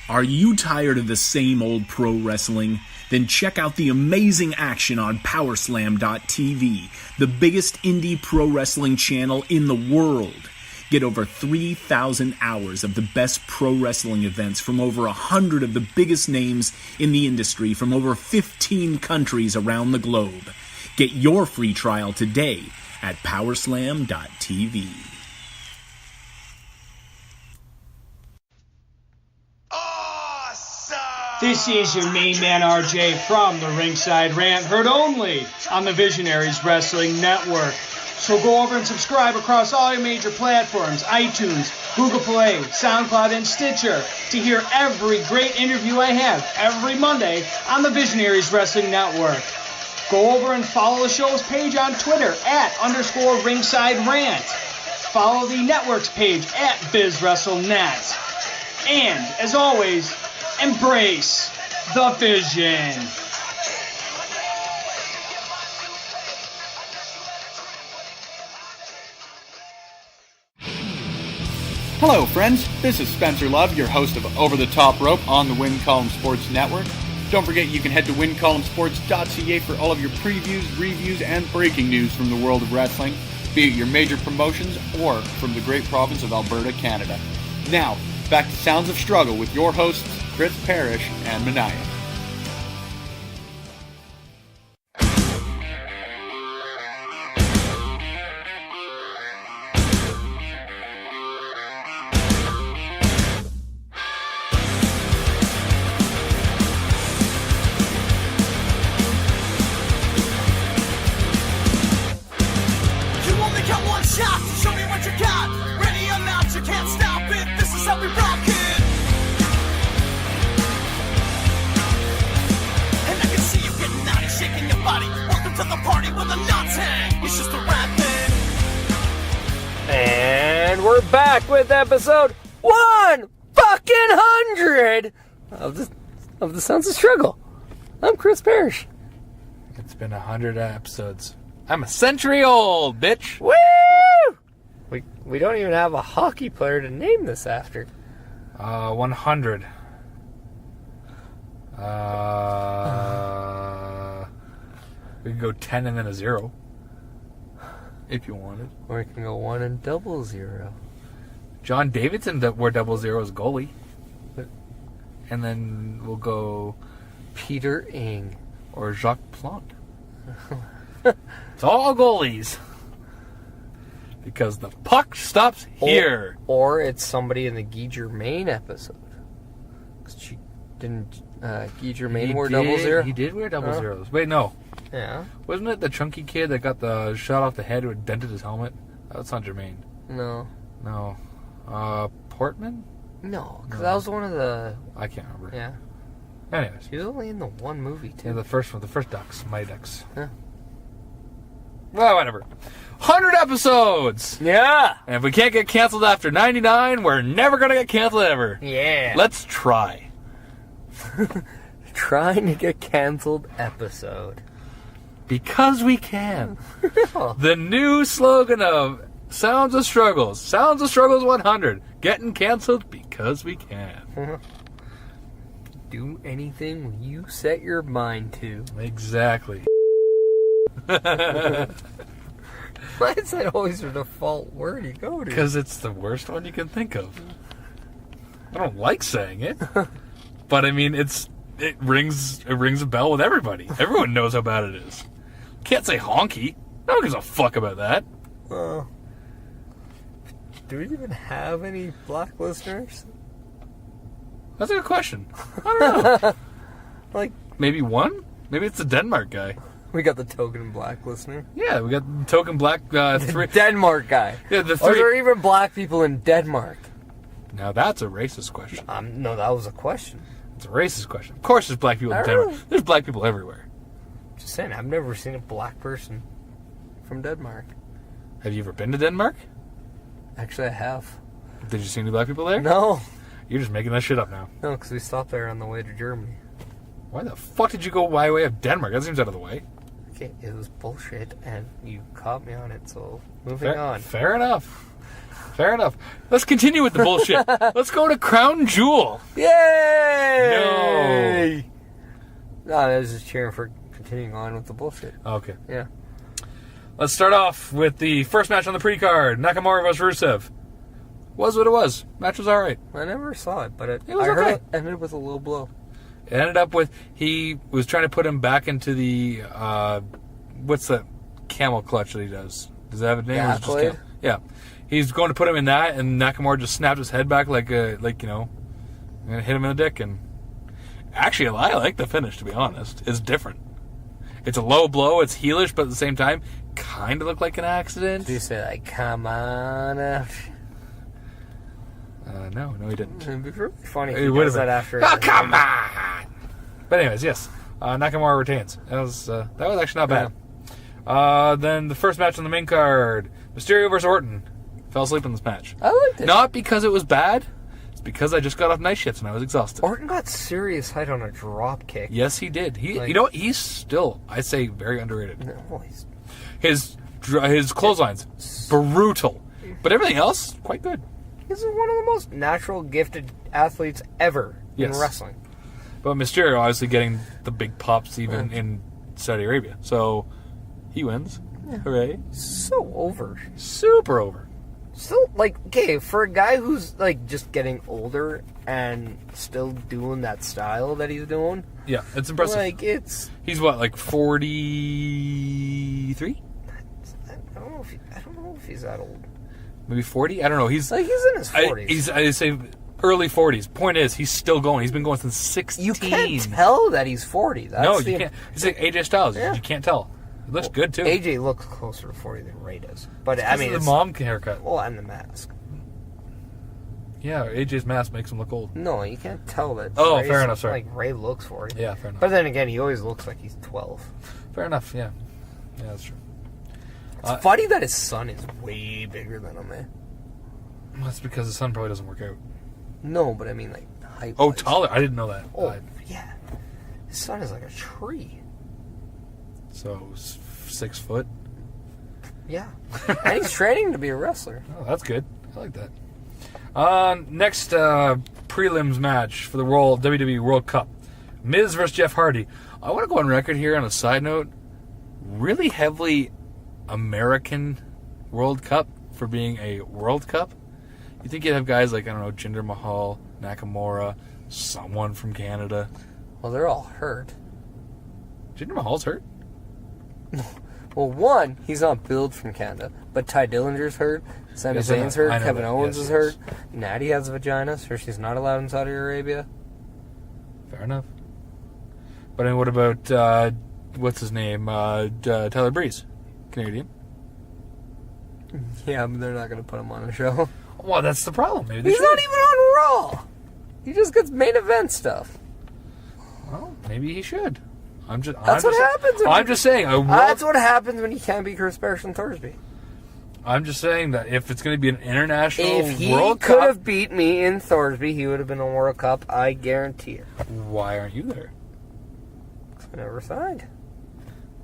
Are you tired of the same old pro wrestling? Then check out the amazing action on Powerslam.tv, the biggest indie pro wrestling channel in the world. Get over 3,000 hours of the best pro wrestling events from over 100 of the biggest names in the industry from over 15 countries around the globe. Get your free trial today at Powerslam.tv. This is your main man RJ from the Ringside Rant, heard only on the Visionaries Wrestling Network. So go over and subscribe across all your major platforms, iTunes, Google Play, SoundCloud, and Stitcher to hear every great interview I have every Monday on the Visionaries Wrestling Network. Go over and follow the show's page on Twitter @_Ringside Rant. Follow the network's page @BizWrestleNet. And, as always, embrace the vision. Hello, friends. This is Spencer Love, your host of Over the Top Rope on the Win Column Sports Network. Don't forget you can head to wincolumnsports.ca for all of your previews, reviews, and breaking news from the world of wrestling, be it your major promotions or from the great province of Alberta, Canada. Now, back to Sounds of Struggle with your hosts, Chris Perish and Meniac. With episode 100 of the Sounds of Struggle. I'm Chris Perish. It's been 100 episodes. I'm a century old, bitch. Woo! We don't even have a hockey player to name this after. 100. We can go 10 and then a 0. If you wanted. Or we can go 1 and 00. John Davidson wore 00 as goalie. And then we'll go Peter Ing. Or Jacques Plante. It's all goalies. Because the puck stops here. Or it's somebody in the Guy Germain episode. Because she didn't... Guy Germain wear 00? He did wear 00s. Wait, no. Yeah. Wasn't it the chunky kid that got the shot off the head who had dented his helmet? That's not Germain. No. Portman? No, because that was one of the... I can't remember. Yeah. Anyways. He was only in the one movie, too. Yeah, the first one. The first Ducks. Mighty Ducks. Yeah. Well, whatever. 100 episodes! Yeah! And if we can't get canceled after 99, we're never going to get canceled ever. Yeah. Let's try. Trying to get canceled episode. Because we can. The new slogan of Sounds of Struggles. Sounds of Struggles 100. Getting canceled because we can. Do anything you set your mind to. Exactly. Why is that always the default word you go to? Because it's the worst one you can think of. I don't like saying it. But I mean, it rings a bell with everybody. Everyone knows how bad it is. Can't say honky. No one gives a fuck about that. Do we even have any black listeners? That's a good question. I don't know. Like, maybe one? Maybe it's the Denmark guy. We got the token black listener. Yeah, we got the token black 3. Denmark guy. Yeah, the 3. Are there even black people in Denmark? Now that's a racist question. No, that was a question. It's a racist question. Of course there's black people in Denmark. There's black people everywhere. Just saying, I've never seen a black person from Denmark. Have you ever been to Denmark? Actually, I have. Did you see any black people there? No. You're just making that shit up now. No, because we stopped there on the way to Germany. Why the fuck did you go by way of Denmark? That seems out of the way. Okay, it was bullshit, and you caught me on it, so moving on. Fair enough. Fair enough. Let's continue with the bullshit. Let's go to Crown Jewel. Yay! No, I was just cheering for continuing on with the bullshit. Okay. Yeah. Let's start off with the first match on the pre-card. Nakamura vs. Rusev. Was what it was. Match was alright. I never saw it, but It was I heard okay. it ended with a low blow. It ended up with, he was trying to put him back into the, what's that camel clutch that he does? Does that have a name? Or is it just Accolade? yeah. He's going to put him in that, and Nakamura just snapped his head back like you know, and hit him in the dick. And actually, I like the finish, to be honest. It's different. It's a low blow, it's heelish, but at the same time, kind of looked like an accident. Did you say, like, come on out? No, he didn't. It'd be really funny if It he would've does that been. after. Oh, come on! But anyways, yes. Nakamura retains. That was actually not bad. Then the first match on the main card, Mysterio versus Orton. Fell asleep in this match. I liked it. Not because it was bad. It's because I just got off night shifts and I was exhausted. Orton got serious height on a drop kick. Yes, he did. Like- You know what? He's still, I'd say, very underrated. No, he's... His clotheslines, brutal. But everything else, quite good. He's one of the most natural, gifted athletes ever in Yes. wrestling. But Mysterio obviously getting the big pops even in Saudi Arabia. So he wins. Yeah. Hooray. So over. Super over. Still, like, okay, for a guy who's, like, just getting older and still doing that style that he's doing, Yeah, it's impressive. like, it's... He's what, like 43? I don't know if he's that old. Maybe 40? I don't know. He's Like, he's in his 40s. I'd say early 40s. Point is, he's still going. He's been going since 16. You can't tell that he's 40. That's No, the... you can't. He's like AJ Styles. Yeah. You can't tell. He looks good, too. AJ looks closer to 40 than Ray does. But, I mean, the it's... mom haircut. Well, and the mask. Yeah, AJ's mask makes him look old. No, you can't tell that. Oh, Ray's- fair enough, sorry. Like, Ray looks 40. Yeah, fair enough. But then again, he always looks like he's 12. Fair enough, yeah. Yeah, that's true. It's funny that his son is way bigger than him, man. That's because his son probably doesn't work out. No, but I mean, like, height. Oh, taller. I didn't know that. Oh, yeah. His son is like a tree. So 6 foot. Yeah. And he's training to be a wrestler. Oh, that's good. I like that. Next prelims match for the WWE World Cup. Miz versus Jeff Hardy. I want to go on record here on a side note. Really heavily American World Cup for being a World Cup. You think you'd have guys like, I don't know, Jinder Mahal, Nakamura, someone from Canada. Well, they're all hurt. Jinder Mahal's hurt? Well, one, he's not billed from Canada, but Ty Dillinger's hurt, Sami Yes, I know- Zayn's hurt, I know Kevin that. Owens Yes, is yes. hurt, Natty has a vagina, so she's not allowed in Saudi Arabia. Fair enough. But I mean, what about, what's his name? Tyler Breeze. Canadian. Yeah, but they're not going to put him on a show. Well, that's the problem. Maybe they He's should. not even on Raw. He just gets main event stuff. Well, maybe he should. That's what happens when I'm you- just saying. That's what happens when you can't beat Chris Parrish on Thursday. I'm just saying that if it's going to be an international If he World could Cup, have beat me in Thorsby, he would have been on World Cup, I guarantee it. why aren't you there? I never signed.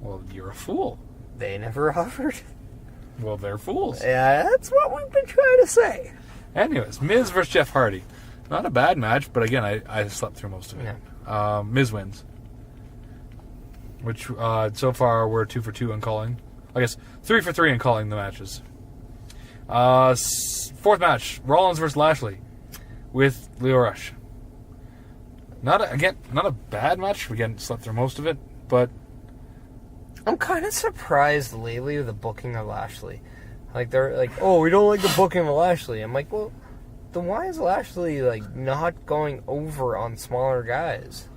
Well, you're a fool. They never offered. Well, they're fools. Yeah, that's what we've been trying to say. Anyways, Miz versus Jeff Hardy. Not a bad match, but again, I slept through most of it. Miz wins. Which, so far, we're 2 for 2 on calling. I guess 3 for 3 in calling the matches. Fourth match, Rollins versus Lashley with Leo Rush. Not a bad match. Again, slept through most of it, but I'm kind of surprised lately with the booking of Lashley. Like, they're like, oh, we don't like the booking of Lashley. I'm like, well, then why is Lashley, like, not going over on smaller guys?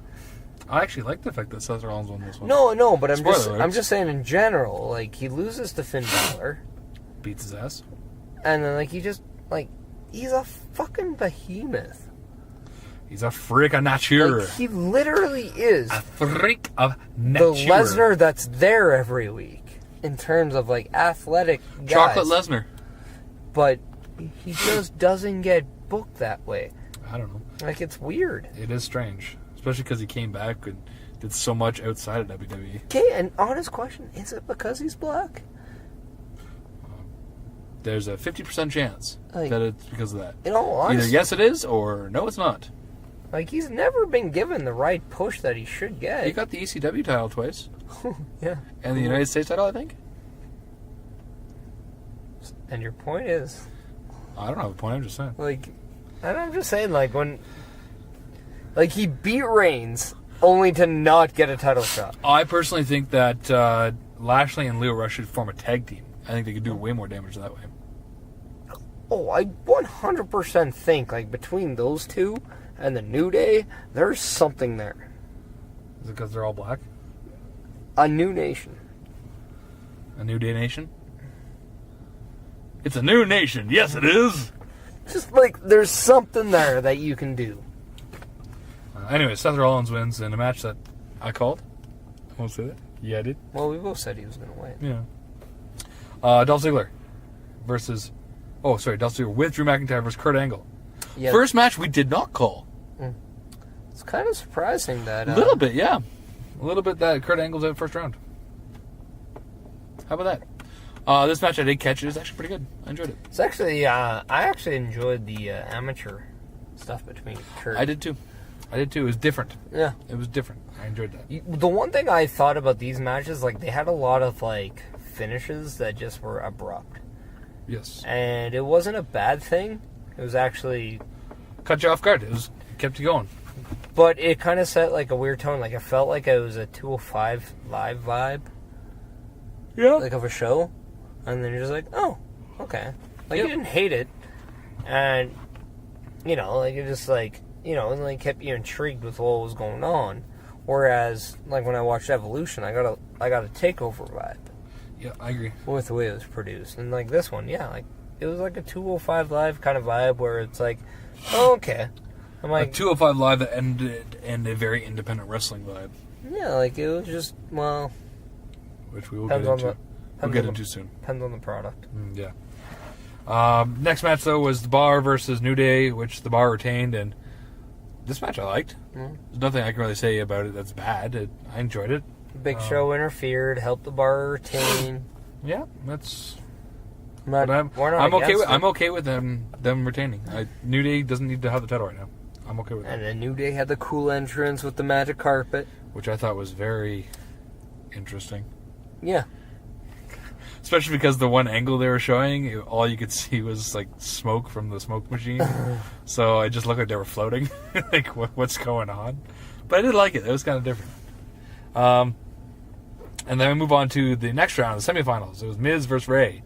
I actually like the fact that Seth Rollins won this one. No, but Spoiler I'm alerts. just saying in general, like, he loses to Finn Balor, Beats his ass. and then, like, he's a fucking behemoth. He's a freak of nature. Like, he literally is A freak of the nature. Lesnar that's there every week in terms of, like, athletic guys. Chocolate Lesnar. But he just doesn't get booked that way. I don't know. Like, it's weird. It is strange. Especially because he came back and did so much outside of WWE. Okay, an honest question. Is it because he's black? there's a 50% chance Like, that it's because of that. In all honesty, Either yes it is, or no it's not. like, he's never been given the right push that he should get. He got the ECW title twice. Yeah. And the United States title, I think. And your point is, I don't have a point, I'm just saying. like, and I'm just saying, like, when, like, he beat Reigns only to not get a title shot. I personally think that Lashley and Leo Rush should form a tag team. I think they could do way more damage that way. Oh, I 100% think, like, between those two and the New Day, there's something there. Is it because they're all black? A new nation. A New Day Nation? It's a new nation. Yes, it is. Just, like, there's something there that you can do. Anyway, Seth Rollins wins in a match that I called. I won't say that. Yeah, I did. Well, we both said he was going to win. Yeah. Dolph Ziggler versus... Oh, sorry. Dolph Ziggler with Drew McIntyre versus Kurt Angle. Yeah. First match we did not call. It's kind of surprising that... A little bit, yeah. A little bit that Kurt Angle's out first round. How about that? This match I did catch. It was actually pretty good. I enjoyed it. It's actually... I actually enjoyed the amateur stuff between Kurt. I did too. It was different. Yeah. It was different. I enjoyed that. The one thing I thought about these matches, like, they had a lot of, like, finishes that just were abrupt. Yes. And it wasn't a bad thing. It was actually... Cut you off guard. It kept you going. But it kind of set, like, a weird tone. Like, it felt like it was a 205 live vibe. Yeah. Like, of a show. And then you're just like, oh, okay. Like, you didn't hate it. And, you know, like, it just, like... You know, and like kept you intrigued with what was going on. Whereas, like when I watched Evolution, I got a takeover vibe. Yeah, I agree. With the way it was produced. And like this one, yeah, like it was like a 205 Live kind of vibe where it's like, oh, okay. I'm like a 205 Live that ended in a very independent wrestling vibe. Yeah, like it was just, well, which we will get into. We'll get into soon. Depends on the product. Yeah. Next match though was the Bar versus New Day, which the Bar retained, and this match I liked. There's nothing I can really say about it that's bad. I enjoyed it. Big Show interfered, helped the Bar retain. Yeah, that's. I'm okay with them retaining. New Day doesn't need to have the title right now. I'm okay with that. And then New Day had the cool entrance with the magic carpet, which I thought was very interesting. Yeah. Especially because the one angle they were showing, all you could see was like smoke from the smoke machine. So it just looked like they were floating. Like, what's going on? But I did like it. It was kind of different. And then we move on to the next round, the semifinals. It was Miz versus Ray.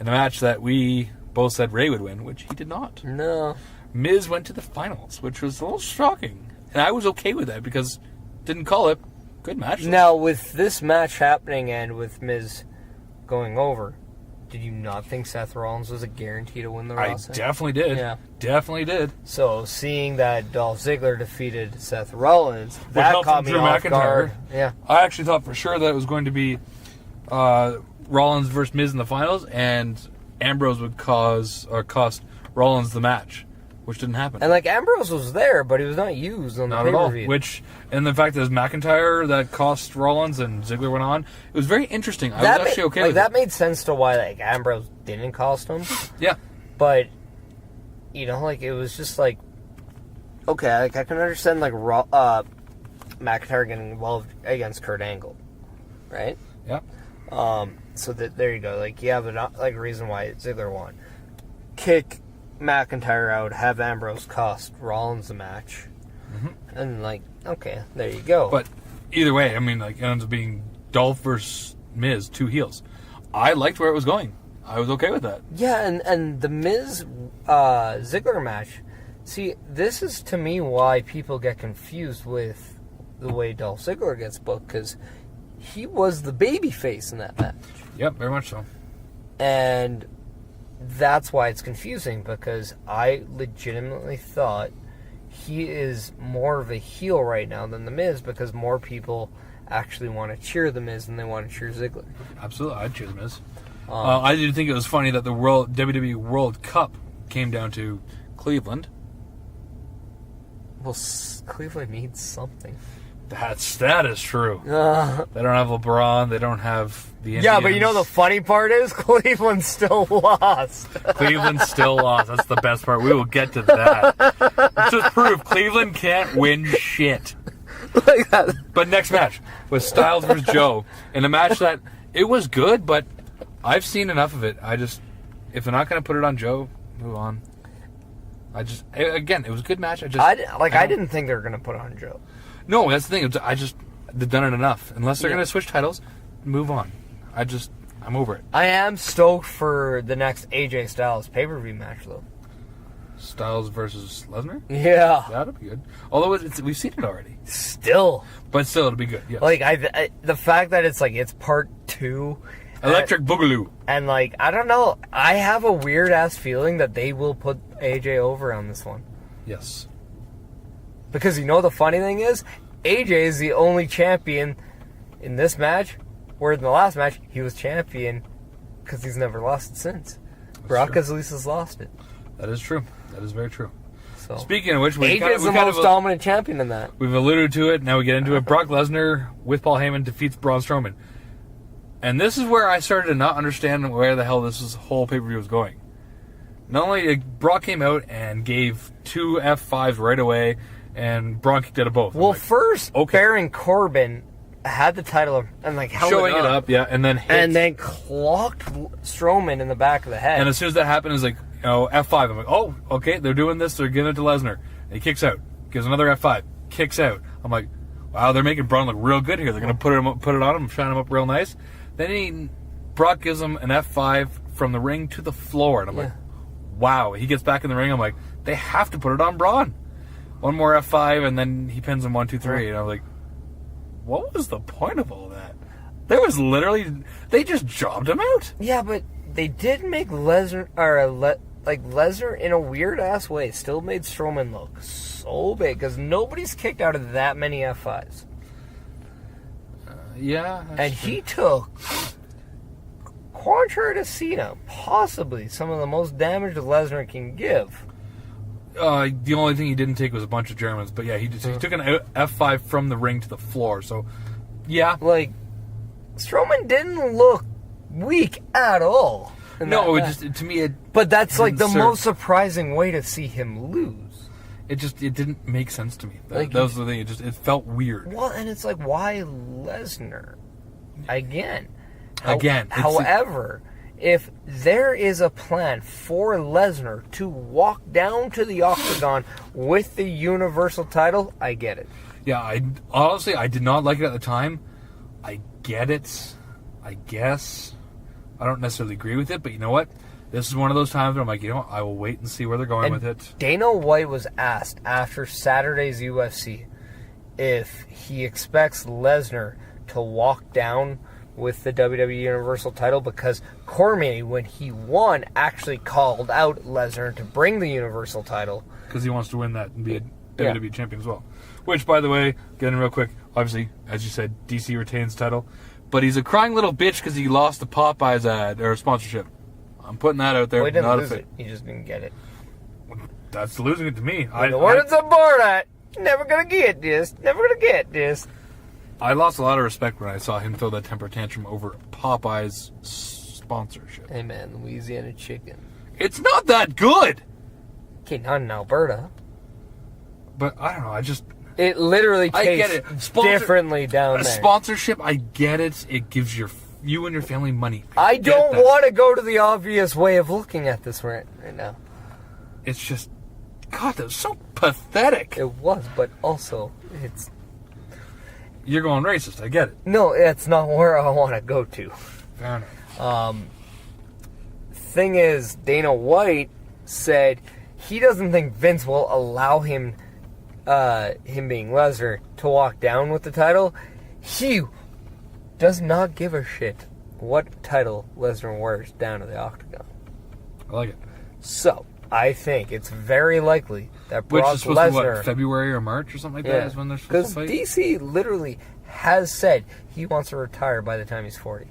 In a match that we both said Ray would win, which he did not. No. Miz went to the finals, which was a little shocking. And I was okay with that because didn't call it. Good match. Now, with this match happening and with Miz going over, did you not think Seth Rollins was a guarantee to win the Raw? I definitely did. Yeah. Definitely did. So, seeing that Dolph Ziggler defeated Seth Rollins, that caught me off guard. Yeah. I actually thought for sure that it was going to be Rollins versus Miz in the finals, and Ambrose would cost Rollins the match, which didn't happen. And like Ambrose was there, but he was not used on the pay-per-view. Which, and the fact that it was McIntyre that cost Rollins and Ziggler went on, it was very interesting. I was actually okay with it. That made sense to why like Ambrose didn't cost him. Yeah. But, you know, like it was just like, okay, like I can understand like McIntyre getting involved against Kurt Angle, right? Yeah. So there you go. Like, yeah, but not like a reason why Ziggler won. Kick McIntyre out, have Ambrose cost Rollins the match, and like, okay, there you go. But either way, I mean, like, it ends up being Dolph versus Miz, two heels. I liked where it was going. I was okay with that. Yeah, and the Miz Ziggler match. See, this is to me why people get confused with the way Dolph Ziggler gets booked, because he was the babyface in that match. Yep, very much so. And that's why it's confusing, because I legitimately thought he is more of a heel right now than The Miz, because more people actually want to cheer The Miz than they want to cheer Ziggler. Absolutely, I'd cheer The Miz. I did think it was funny that the WWE World Cup came down to Cleveland. Well, Cleveland needs something. That is true. They don't have LeBron. They don't have the Indians. Yeah, but you know the funny part is Cleveland still lost. Cleveland still lost. That's the best part. We will get to that. It's just proof Cleveland can't win shit. Like that. But next match was Styles versus Joe. In a match that it was good, but I've seen enough of it. If they're not going to put it on Joe, move on. Again, it was a good match. I didn't think they were going to put it on Joe. No, that's the thing. They've done it enough. Unless they're going to switch titles, move on. I'm over it. I am stoked for the next AJ Styles pay-per-view match, though. Styles versus Lesnar? Yeah. That'll be good. Although we've seen it already. Still. But still, it'll be good, yes. Like, the fact that it's part 2. Electric Boogaloo. And, I don't know. I have a weird-ass feeling that they will put AJ over on this one. Yes. Because the funny thing is, AJ is the only champion in this match, where in the last match, he was champion because he's never lost it since. Brock at least has lost it. That is true. That is very true. So, speaking of which, AJ is the most dominant champion in that. We've alluded to it. Now we get into it. Brock Lesnar with Paul Heyman defeats Braun Strowman. And this is where I started to not understand where the hell this whole pay-per-view was going. Not only Brock came out and gave 2 F5s right away, and Braun kicked out of both. Well, first, Baron Corbin had the title and held showing it up, yeah, and then hit. And then clocked Strowman in the back of the head. And as soon as that happened, it was F5. I'm like, oh, okay, they're doing this. They're giving it to Lesnar. And he kicks out. Gives another F5. Kicks out. I'm like, wow, they're making Braun look real good here. They're going to put it on him, shine him up real nice. Then Brock gives him an F5 from the ring to the floor. And I'm like, wow. He gets back in the ring. I'm like, they have to put it on Braun. One more F5, and then he pins him 1, 2, 3. And I'm like, what was the point of all that? There was literally, they just jobbed him out. Yeah, but they did make Lesnar, Lesnar in a weird ass way, still made Strowman look so big because nobody's kicked out of that many F5s. Yeah, and true. He took, contrary to Cena, possibly some of the most damage Lesnar can give. The only thing he didn't take was a bunch of Germans, but yeah, he took an F5 from the ring to the floor. So, yeah, Strowman didn't look weak at all. No, to me, but that's the most surprising way to see him lose. It didn't make sense to me. That was the thing. It felt weird. Well, and it's why Lesnar? Again. However, if there is a plan for Lesnar to walk down to the octagon with the Universal title, I get it. Yeah, honestly, I did not like it at the time. I get it. I guess. I don't necessarily agree with it, but you know what? This is one of those times where I'm like, I will wait and see where they're going with it. Dana White was asked after Saturday's UFC if he expects Lesnar to walk down with the WWE Universal title because Cormier, when he won, actually called out Lesnar to bring the Universal title. Because he wants to win that and be a WWE champion as well. Which, by the way, getting real quick, obviously, as you said, DC retains title. But he's a crying little bitch because he lost the Popeyes ad or sponsorship. I'm putting that out there. Well, he didn't lose it. He just didn't get it. That's losing it to me. The words of Borat, never gonna get this. Never gonna get this. I lost a lot of respect when I saw him throw that temper tantrum over Popeyes sponsorship. Hey man, Louisiana chicken. It's not that good. Okay, not in Alberta. But I don't know. It literally tastes differently down there. Sponsorship, I get it. It gives you and your family money. I don't want to go to the obvious way of looking at this right now. It's just, God, that was so pathetic. It was, but also, it's... You're going racist, I get it. No, it's not where I want to go to. Fair enough. Thing is, Dana White said he doesn't think Vince will allow him being Lesnar, to walk down with the title. He does not give a shit what title Lesnar wears down to the octagon. I like it. So, I think it's very likely that Brock Lesnar... Which is supposed to be, what, February or March or something like that is when they're supposed to fight? Because DC literally has said he wants to retire by the time he's 40.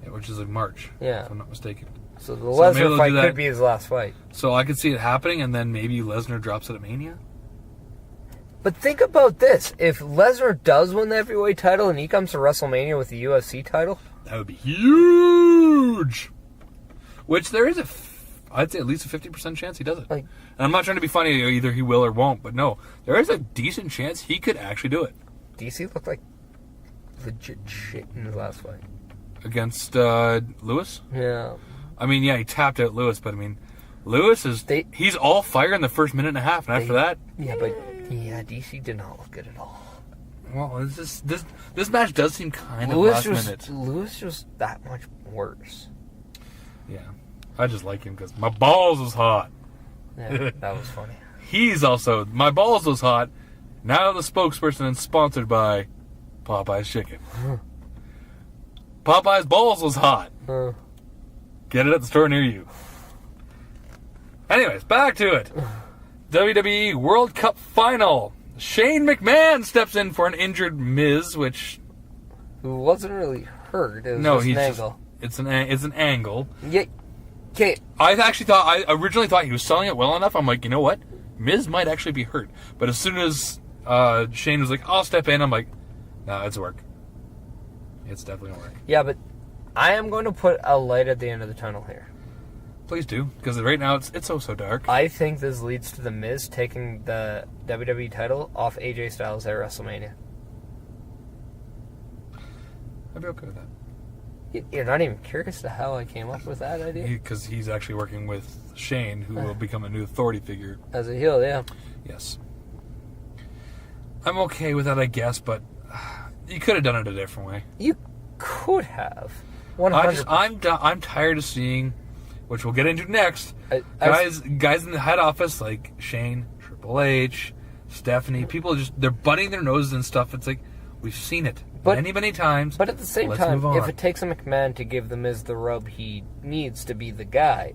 Yeah, which is in March, if I'm not mistaken. So the Lesnar fight could be his last fight. So I could see it happening, and then maybe Lesnar drops it at Mania? But think about this. If Lesnar does win the heavyweight title and he comes to WrestleMania with the UFC title... That would be huge! Which there is I'd say at least a 50% chance he does it. Like, and I'm not trying to be funny, either he will or won't, but no, there is a decent chance he could actually do it. DC looked like legit shit in his last fight. Against Lewis? Yeah. I mean, yeah, he tapped out Lewis, but I mean, Lewis he's all fire in the first minute and a half, and after that... Yeah, but DC did not look good at all. Well, this match does seem kind of last minute. Lewis was that much worse. Yeah. I just like him because my balls was hot. Yeah, that was funny. He's also, my balls was hot. Now the spokesperson is sponsored by Popeye's Chicken. Popeye's balls was hot. Get it at the store near you. Anyways, back to it. WWE World Cup Final. Shane McMahon steps in for an injured Miz, which... Who wasn't really hurt. It was just an angle. It's an angle. Yeah. Okay. I originally thought he was selling it well enough. I'm like, you know what? Miz might actually be hurt. But as soon as Shane was like, I'll step in, I'm like, no, it's work. It's definitely gonna work. Yeah, but I am going to put a light at the end of the tunnel here. Please do, because right now it's so dark. I think this leads to The Miz taking the WWE title off AJ Styles at WrestleMania. I'd be okay with that. You're not even curious to how I came up with that idea? Because he's actually working with Shane, who will become a new authority figure. As a heel, yeah. Yes. I'm okay with that, I guess, but you could have done it a different way. You could have. 100%. I'm tired of seeing, which we'll get into next, guys in the head office like Shane, Triple H, Stephanie, people they're butting their noses and stuff. It's like, we've seen it many times. But at the same time, if it takes a McMahon to give The Miz the rub he needs to be the guy,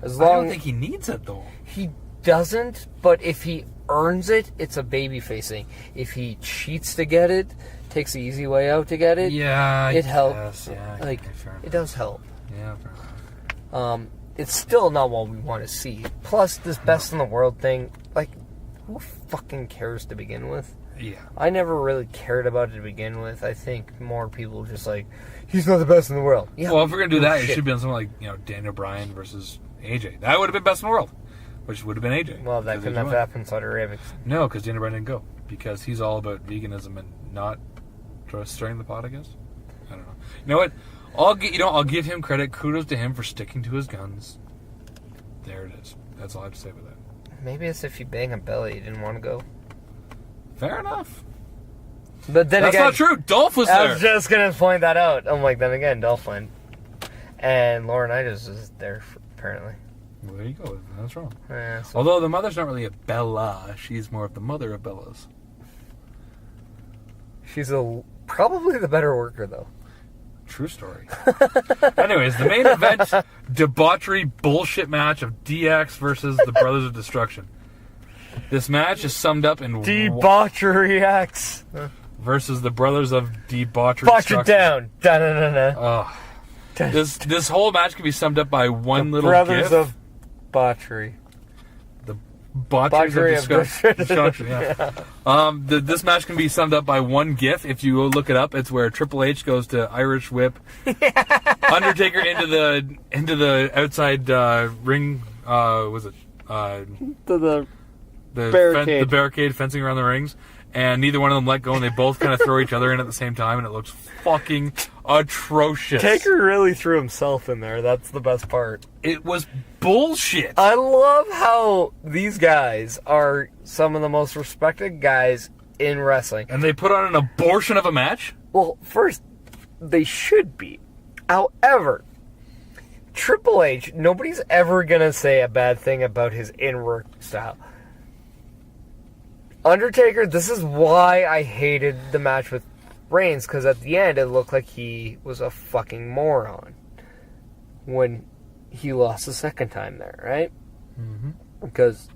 I don't think he needs it, though. He doesn't, but if he earns it, it's a babyface thing. If he cheats to get it, takes the easy way out to get it, it helps. Yeah, it does help. Yeah, fair enough. It's still not what we want to see. Plus, this best in the world thing, like, who fucking cares to begin with? Yeah. I never really cared about it to begin with. I think more people just like, he's not the best in the world. Yeah, well, if we're going to do that, it should be on something like, Daniel Bryan versus AJ. That would have been best in the world, which would have been AJ. Well, that couldn't have happened in Saudi Arabia. No, because Daniel Bryan didn't go. Because he's all about veganism and not stirring the pot, I guess. I don't know. You know what? I'll give him credit. Kudos to him for sticking to his guns. There it is. That's all I have to say about that. Maybe it's if you bang a belly, you didn't want to go. Fair enough. But then That's again, not true. Dolph was there. I was just going to point that out. I'm like, then again, Dolph went. And Laurinaitis was there, apparently. Well, there you go. That's wrong. Yeah, so. Although the mother's not really a Bella. She's more of the mother of Bellas. She's probably the better worker, though. True story. Anyways, the main event, debauchery bullshit match of DX versus the Brothers of Destruction. This match is summed up in Debauchery X versus the Brothers of Debauchery. Botch it down. Da-na-na-na. This whole match can be summed up by one little Brothers gif. of Botchery. The Botchery of Destruction. Yeah. This match can be summed up by one gif. If you look it up, it's where Triple H goes to Irish Whip Undertaker into the outside ring. Was it the barricade? The barricade fencing around the rings, and neither one of them let go, and they both kind of throw each other in at the same time, and it looks fucking atrocious. Taker really threw himself in there. That's the best part. It was bullshit. I love how these guys are some of the most respected guys in wrestling. And they put on an abortion of a match? Well, first, they should be. However, Triple H, nobody's ever going to say a bad thing about his in-work style. Undertaker, this is why I hated the match with Reigns, because at the end it looked like he was a fucking moron when he lost the second time there, right? Mm-hmm. Because,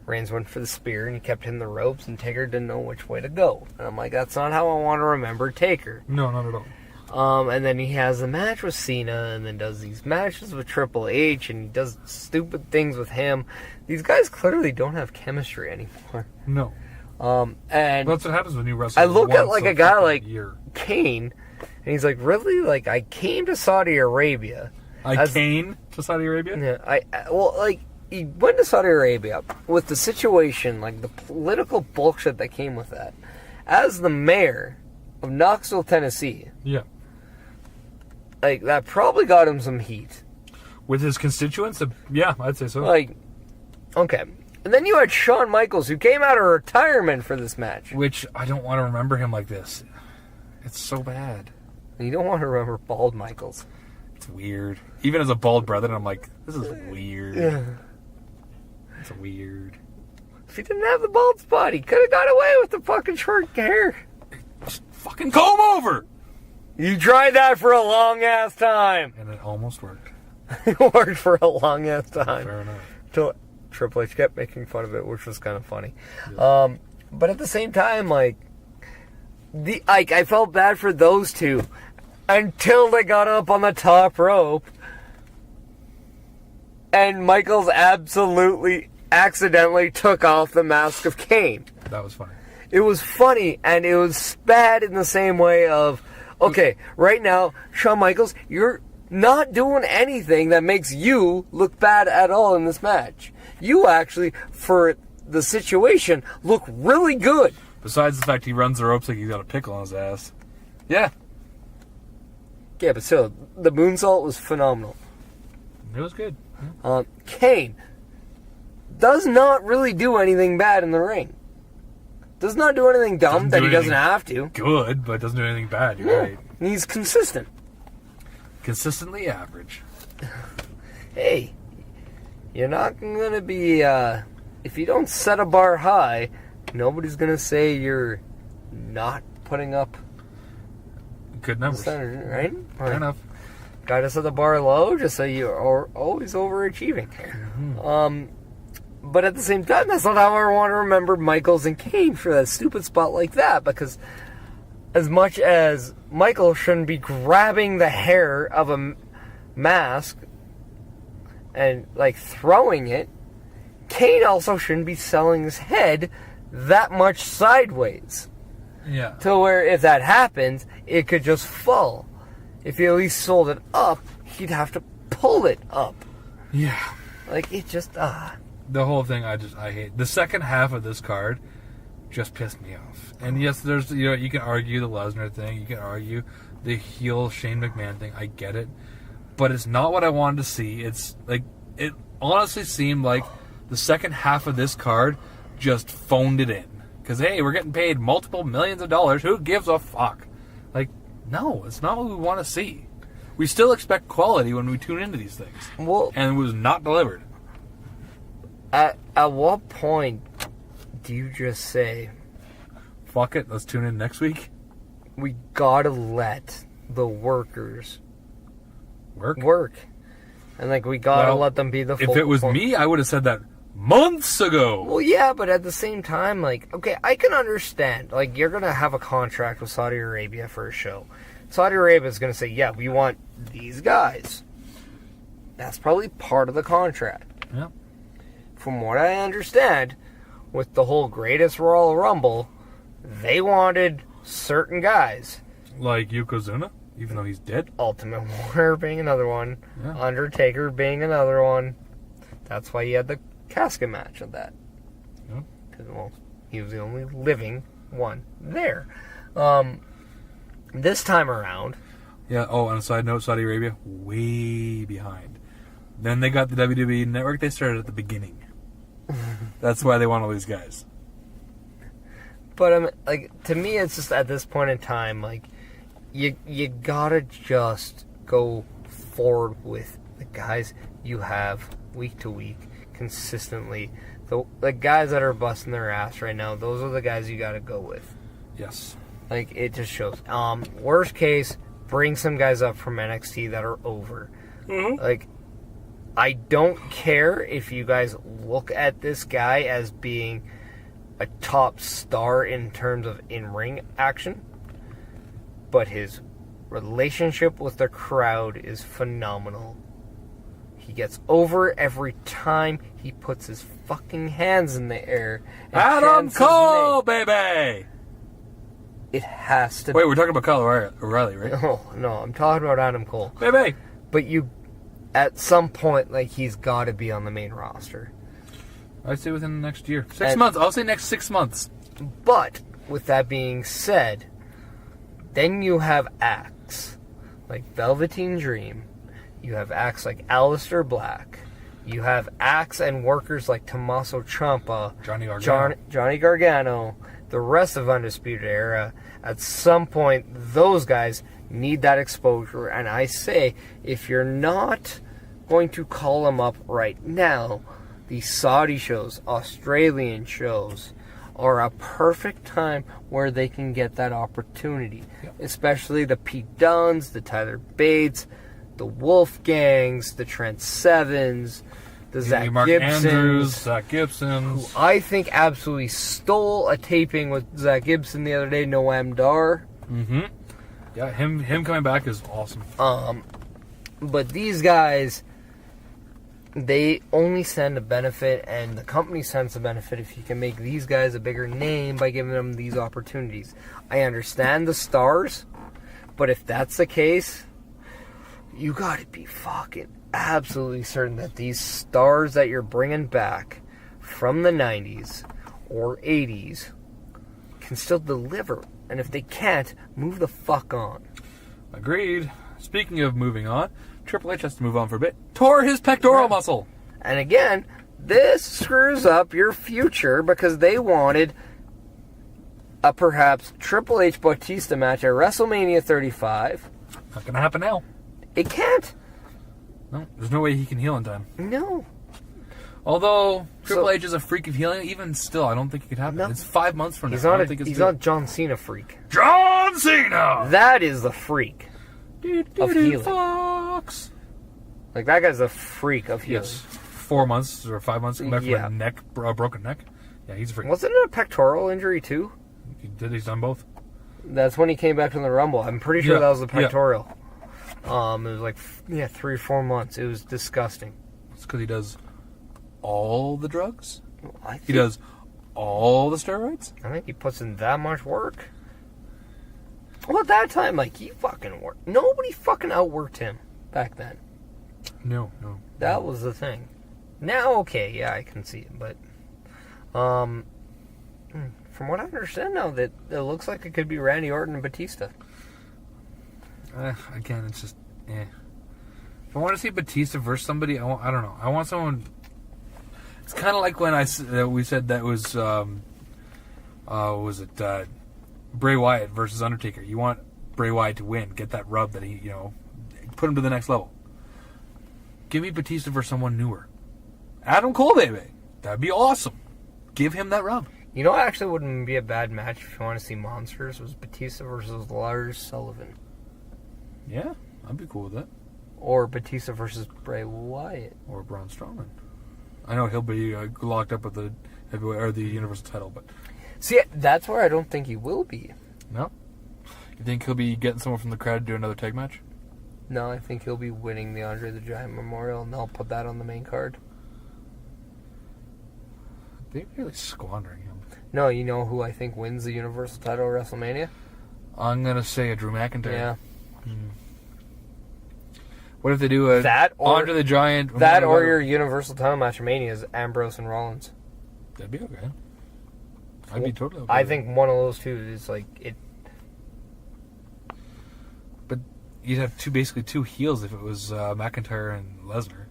Reigns went for the spear and he kept hitting the ropes and Taker didn't know which way to go. And I'm like, that's not how I want to remember Taker. No, not at all. And then he has a match with Cena and then does these matches with Triple H and he does stupid things with him. These guys clearly don't have chemistry anymore. No. And that's what happens when you wrestle. I look at once a guy like year. Kane, and he's like, really? Like, I came to Saudi Arabia. Came to Saudi Arabia? Yeah, he went to Saudi Arabia with the situation, like the political bullshit that came with that. As the mayor of Knoxville, Tennessee. Yeah. Like, that probably got him some heat. With his constituents? Yeah, I'd say so. Like, okay. And then you had Shawn Michaels, who came out of retirement for this match. Which, I don't want to remember him like this. It's so bad. You don't want to remember Bald Michaels. It's weird. Even as a bald brother, I'm like, this is weird. Yeah. It's weird. If he didn't have the bald spot, he could have got away with the fucking short hair. Just fucking comb over! You tried that for a long-ass time. And it almost worked. It worked for a long-ass time. Fair enough. Till Triple H kept making fun of it, which was kind of funny. Yeah. But at the same time, like, I felt bad for those two until they got up on the top rope. And Michaels absolutely, accidentally took off the mask of Kane. That was funny. It was funny, and it was bad in the same way of, okay, right now, Shawn Michaels, you're not doing anything that makes you look bad at all in this match. You actually, for the situation, look really good. Besides the fact he runs the ropes like he's got a pickle on his ass. Yeah. Yeah, but still, the moonsault was phenomenal. It was good. Kane does not really do anything bad in the ring. Does not do anything dumb that he doesn't have to. Good, but doesn't do anything bad. You're right. He's consistent. Consistently average. Hey, you're not going to be, if you don't set a bar high, nobody's going to say you're not putting up good numbers. Right? Fair enough. Got to set the bar low just so you're always overachieving. Mm-hmm. But at the same time, that's not how I want to remember Michaels and Kane for that stupid spot like that, because as much as Michael shouldn't be grabbing the hair of a mask and, like, throwing it, Kane also shouldn't be selling his head that much sideways. Yeah. To where if that happens, it could just fall. If he at least sold it up, he'd have to pull it up. Yeah. Like, it just, The whole thing, I hate. The second half of this card just pissed me off. And yes, there's, you can argue the Lesnar thing. You can argue the heel Shane McMahon thing. I get it. But it's not what I wanted to see. It's, like, it honestly seemed like the second half of this card just phoned it in. Because, hey, we're getting paid multiple millions of dollars. Who gives a fuck? Like, no, it's not what we want to see. We still expect quality when we tune into these things. Well, and it was not delivered. At what point do you just say, fuck it, let's tune in next week? We gotta let the workers work. And, like, we gotta let them be the full. If it was me, I would have said that months ago. Well, yeah, but at the same time, like, okay, I can understand. Like, you're gonna have a contract with Saudi Arabia for a show. Saudi Arabia is gonna say, yeah, we want these guys. That's probably part of the contract. Yeah. From what I understand, with the whole Greatest Royal Rumble, they wanted certain guys. Like Yokozuna, even though he's dead. Ultimate Warrior being another one. Yeah. Undertaker being another one. That's why he had the casket match of that. Yeah. Because, well, he was the only living one there. This time around... Yeah, oh, on a side note, Saudi Arabia, way behind. Then they got the WWE Network, they started at the beginning. That's why they want all these guys. But, like, to me, it's just at this point in time, like, you gotta just go forward with the guys you have week to week, consistently. The guys that are busting their ass right now, those are the guys you gotta go with. Yes. Like, it just shows. Worst case, bring some guys up from NXT that are over. Mm-hmm. Like, I don't care if you guys look at this guy as being a top star in terms of in-ring action, but his relationship with the crowd is phenomenal. He gets over every time he puts his fucking hands in the air. And Adam chants his Cole, name. baby! It has to Wait, we're talking about Kyle O'Reilly, right? Oh, no, I'm talking about Adam Cole. Baby! But at some point, like, he's got to be on the main roster. I'd say within the next year. 6 months. I'll say next 6 months. But, with that being said, then you have acts like Velveteen Dream. You have acts like Aleister Black. You have acts and workers like Tommaso Ciampa, Johnny Gargano, the rest of Undisputed Era. At some point, those guys need that exposure. And I say, if you're not going to call them up right now, the Saudi shows, Australian shows, are a perfect time where they can get that opportunity. Yep. Especially the Pete Dunnes, the Tyler Bates, the Wolfgangs, the Trent Sevens, the Zach Gibsons, who I think absolutely stole a taping with Zach Gibson the other day, Noam Dar. Mm-hmm. Yeah, him coming back is awesome. But these guys, they only stand a benefit, and the company stands a benefit if you can make these guys a bigger name by giving them these opportunities. I understand the stars, but if that's the case, you gotta be fucking absolutely certain that these stars that you're bringing back from the 90s or 80s can still deliver. And if they can't, move the fuck on. Agreed. Speaking of moving on, Triple H has to move on for a bit. Tore his pectoral muscle. And again, this screws up your future because they wanted a perhaps Triple H Batista match at WrestleMania 35. Not gonna happen now. It can't. No, there's no way he can heal in time. No. Although Triple H is a freak of healing, even still, I don't think it could happen. No. It's 5 months from now. He's not John Cena freak. John Cena! That is the freak of healing. Fox. Like, that guy's a freak of healing. Yes. 4 months or 5 months back from a broken neck. Yeah, he's a freak. Wasn't it a pectoral injury, too? He's done both. That's when he came back from the Rumble. I'm pretty sure that was the pectoral. Yeah. It was like 3 or 4 months. It was disgusting. It's because he does all the drugs? He does all the steroids? I think he puts in that much work. Well, at that time, like, he fucking worked. Nobody fucking outworked him back then. No. That was the thing. Now, okay, yeah, I can see it, but from what I understand now, that it looks like it could be Randy Orton and Batista. Again, it's just, If I want to see Batista versus somebody, I don't know. I want someone. It's kind of like when we said that was Bray Wyatt versus Undertaker. You want Bray Wyatt to win, get that rub that he, put him to the next level. Give me Batista versus someone newer. Adam Cole, baby. That'd be awesome. Give him that rub. You know what actually wouldn't be a bad match if you want to see monsters? Was Batista versus Lars Sullivan. Yeah, I'd be cool with that. Or Batista versus Bray Wyatt. Or Braun Strowman. I know he'll be locked up with the Universal title, but... See, that's where I don't think he will be. No? You think he'll be getting someone from the crowd to do another tag match? No, I think he'll be winning the Andre the Giant Memorial, and they'll put that on the main card. They're really squandering him. No, you know who I think wins the Universal title at WrestleMania? I'm going to say a Drew McIntyre. Yeah. What if they do Andre the Giant... That or your Universal title match at Mania is Ambrose and Rollins. That'd be okay. I'd be totally okay. I think one of those two is like it. But you'd have basically two heels if it was McIntyre and Lesnar.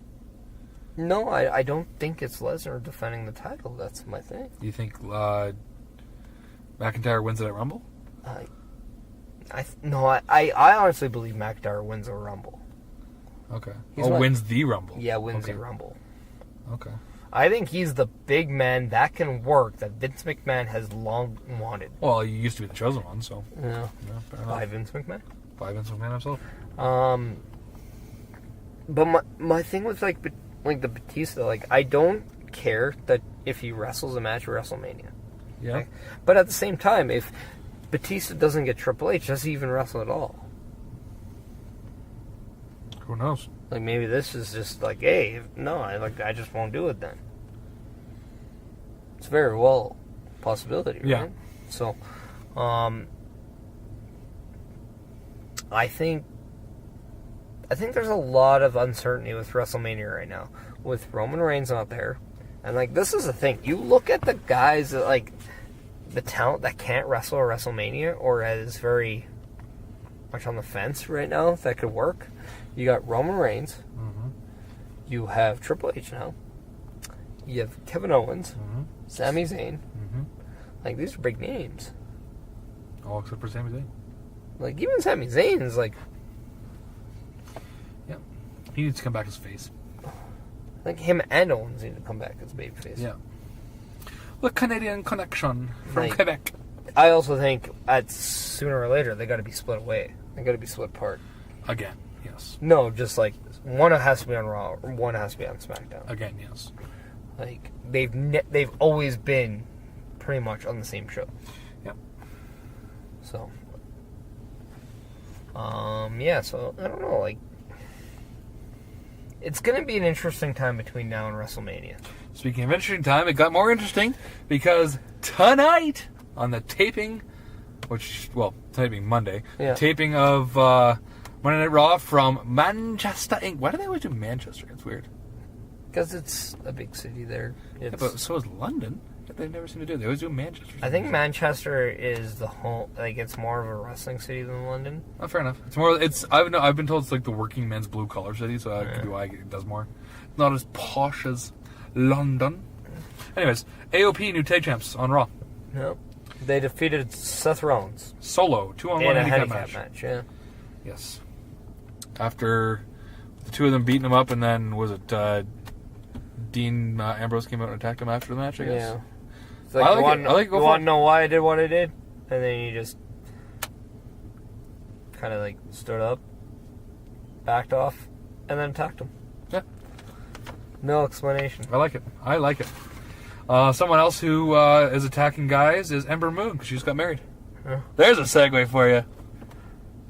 No, I don't think it's Lesnar defending the title. That's my thing. Do you think McIntyre wins it at Rumble? I honestly believe McIntyre wins a Rumble. Okay. Wins the Rumble. Yeah, wins the Rumble. Okay. I think he's the big man that can work that Vince McMahon has long wanted. Well, he used to be the chosen one, so. Yeah. By Vince McMahon? By Vince McMahon himself. But my thing with like the Batista, like, I don't care that if he wrestles a match at WrestleMania. Yeah. Okay? But at the same time, if Batista doesn't get Triple H, does he even wrestle at all? Who knows? Like, maybe this is just like, hey, no, I just won't do it then. It's very well a possibility, right? Yeah. So, I think there's a lot of uncertainty with WrestleMania right now, with Roman Reigns not there, and like this is the thing. You look at the guys that like the talent that can't wrestle at WrestleMania or is very much on the fence right now that could work. You got Roman Reigns. Mm-hmm. You have Triple H now. You have Kevin Owens, Sami Zayn. Mm-hmm. Like, these are big names. All except for Sami Zayn. Like, even Sami Zayn is like... Yeah. He needs to come back as face. Like, him and Owens need to come back as babyface. Yeah. The Canadian connection from Like, Quebec. I also think sooner or later they got to be split away. They got to be split apart. Again, yes. No, just like one has to be on Raw, or one has to be on SmackDown. Again, yes. Like they've always been pretty much on the same show. Yep. So, yeah. So I don't know. Like, it's gonna be an interesting time between now and WrestleMania. Speaking of interesting time, it got more interesting because tonight on the taping, tonight being Monday, taping of Monday Night Raw from Manchester, Inc. Why do they always do Manchester? It's weird. Because it's a big city there. Yeah, but so is London. They never seem to do it. They always do Manchester. I think Manchester is the whole, like, it's more of a wrestling city than London. Oh, fair enough. It's more. I've been told it's like the working men's blue collar city, so that could be why it does more. Not as posh as London. Anyways, AOP new tag champs on Raw. Yep. They defeated Seth Rollins. Solo, 2-on-1 handicap match. Yeah. Yes. After the two of them beating him up, and then was it Dean Ambrose came out and attacked him after the match, I guess? Yeah. It's like, you want to know why I did what I did? And then he just kind of like stood up, backed off, and then attacked him. Yeah. No explanation. I like it. Someone else who is attacking guys is Ember Moon, because she just got married. Yeah. There's a segue for you.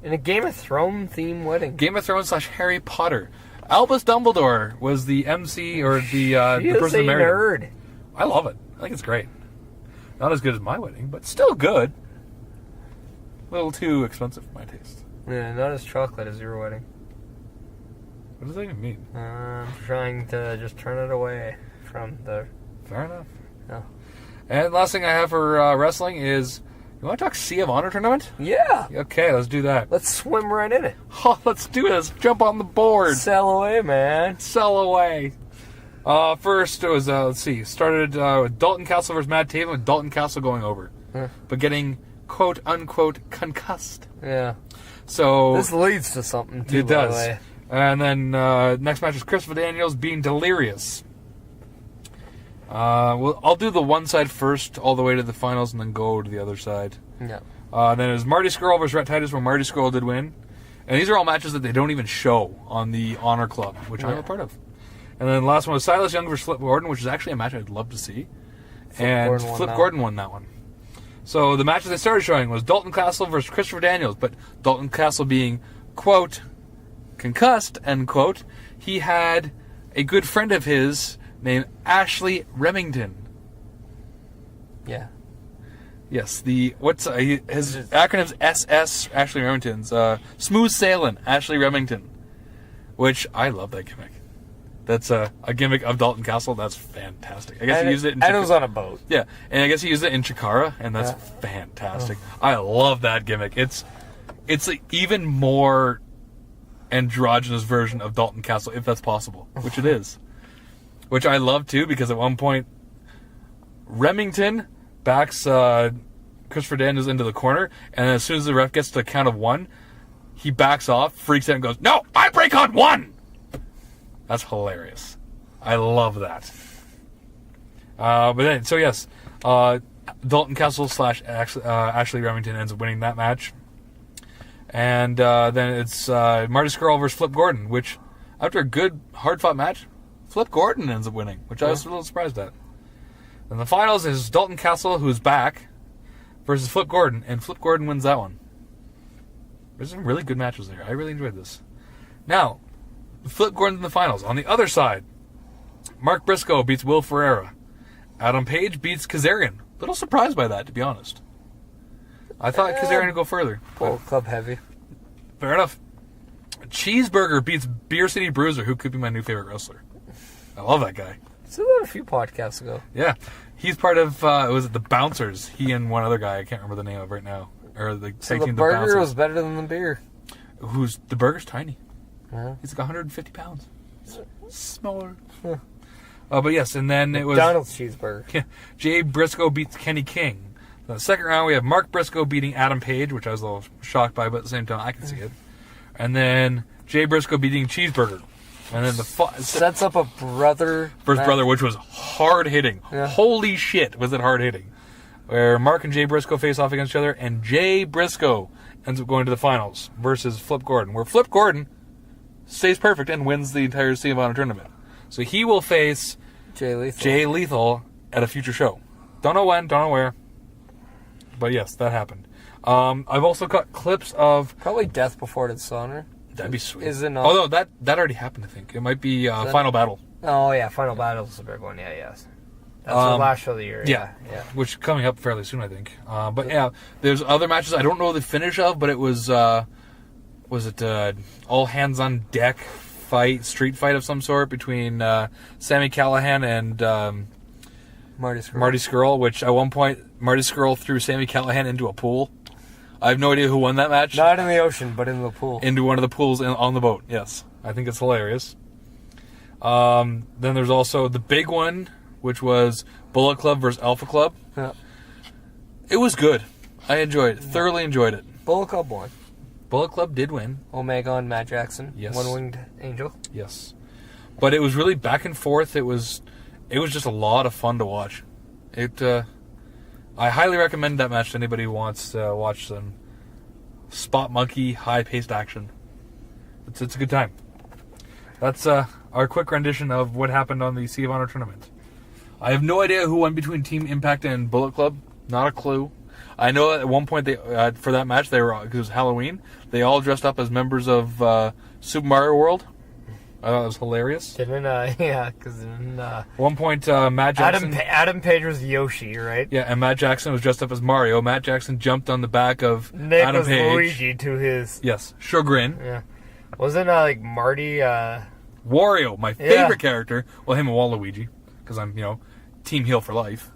In a Game of Thrones theme wedding. Game of Thrones / Harry Potter. Albus Dumbledore was the MC or the person who married nerd. him. I love it. I think it's great. Not as good as my wedding, but still good. A little too expensive for my taste. Yeah, not as chocolate as your wedding. What does that even mean? I'm trying to just turn it away from the... Fair enough. Yeah. And last thing I have for wrestling is... You want to talk Sea of Honor tournament? Yeah. Okay, let's do that. Let's swim right in it. Oh, let's do this. Jump on the board. Sail away, man. Sail away. First, it was, let's see, started with Dalton Castle versus Matt Taven, with Dalton Castle going over. But getting, quote-unquote, concussed. Yeah. So... This leads to something, too, it by does. the way. And then, next match is Christopher Daniels being Delirious. I'll do the one side first, all the way to the finals, and then go to the other side. Yeah. Then it was Marty Scurll versus Rhett Titus, where Marty Scurll did win. And these are all matches that they don't even show on the Honor Club, which I'm a part of. And then the last one was Silas Young versus Flip Gordon, which is actually a match I'd love to see. Flip Gordon won that one. So the matches they started showing was Dalton Castle versus Christopher Daniels, but Dalton Castle being, quote, concussed, end quote, he had a good friend of his named Ashley Remington. Yeah. Yes, his acronym's SS, Ashley Remington's, Smooth Sailing, Ashley Remington, which I love that gimmick. That's a gimmick of Dalton Castle. That's fantastic. I guess he used it in and it was on a boat. Yeah, and I guess he used it in Chikara, and that's fantastic. I love that gimmick. It's like even more androgynous version of Dalton Castle, if that's possible, which it is. Which I love, too, because at one point, Remington backs Christopher Daniels into the corner, and as soon as the ref gets to the count of one, he backs off, freaks out, and goes, "No, I break on one!" That's hilarious. I love that. Dalton Castle / Ashley Remington ends up winning that match. And then it's Marty Scurll versus Flip Gordon, which, after a good, hard-fought match, Flip Gordon ends up winning, which I was a little surprised at. And the finals is Dalton Castle, who's back, versus Flip Gordon, and Flip Gordon wins that one. There's some really good matches there. I really enjoyed this. Now, Flip Gordon's in the finals. On the other side, Mark Briscoe beats Will Ferreira. Adam Page beats Kazarian. Little surprised by that, to be honest. I thought Kazarian would go further. Bullet Club heavy. Fair enough. Cheeseburger beats Beer City Bruiser, who could be my new favorite wrestler. I love that guy. Said that a few podcasts ago. Yeah. He's part of, was it the Bouncers? He and one other guy I can't remember the name of right now. Or the So tag the team, burger Bouncers. was better than the beer. The burger's tiny. Yeah. He's like 150 pounds. Smaller. Yeah. But yes, and then it was... McDonald's cheeseburger. Yeah, Jay Briscoe beats Kenny King. In the second round, we have Mark Briscoe beating Adam Page, which I was a little shocked by, but at the same time, I can see it. And then Jay Briscoe beating Cheeseburger. And then the sets up a brother versus brother, which was hard hitting. Yeah. Holy shit, was it hard hitting? Where Mark and Jay Briscoe face off against each other, and Jay Briscoe ends up going to the finals versus Flip Gordon, where Flip Gordon stays perfect and wins the entire Sea of Honor tournament. So he will face Jay Lethal at a future show. Don't know when, don't know where. But yes, that happened. I've also got clips of... Probably Death Before Dishonor. That'd be sweet. Is it not? Oh, no, that already happened, I think. It might be Final Battle. Oh, yeah, Final Battle is a big one. Yeah, yes. That's the last show of the year. Yeah. Which coming up fairly soon, I think. But yeah, there's other matches I don't know the finish of, but it was it all hands on deck street fight of some sort between Sami Callihan and Marty Scurll, which at one point Marty Scurll threw Sami Callihan into a pool. I have no idea who won that match. Not in the ocean, but in the pool. Into one of the pools on the boat, yes. I think it's hilarious. Then there's also the big one, which was Bullet Club versus Alpha Club. Yeah. It was good. I enjoyed it. Thoroughly enjoyed it. Bullet Club won. Bullet Club did win. Omega and Matt Jackson. Yes. One-winged angel. Yes. But it was really back and forth. It was just a lot of fun to watch. I highly recommend that match to anybody who wants to watch some spot monkey, high-paced action. It's a good time. That's our quick rendition of what happened on the Sea of Honor tournament. I have no idea who won between Team Impact and Bullet Club. Not a clue. I know at one point they for that match, because it was Halloween, they all dressed up as members of Super Mario World. I thought it was hilarious. Because At one point, Matt Jackson... Adam Page was Yoshi, right? Yeah, and Matt Jackson was dressed up as Mario. Matt Jackson jumped on the back of Nick Adam was Page. Luigi to his... Yes, chagrin. Yeah. Wasn't Marty... Wario, my favorite character. Well, him and Waluigi, because I'm, team heel for life.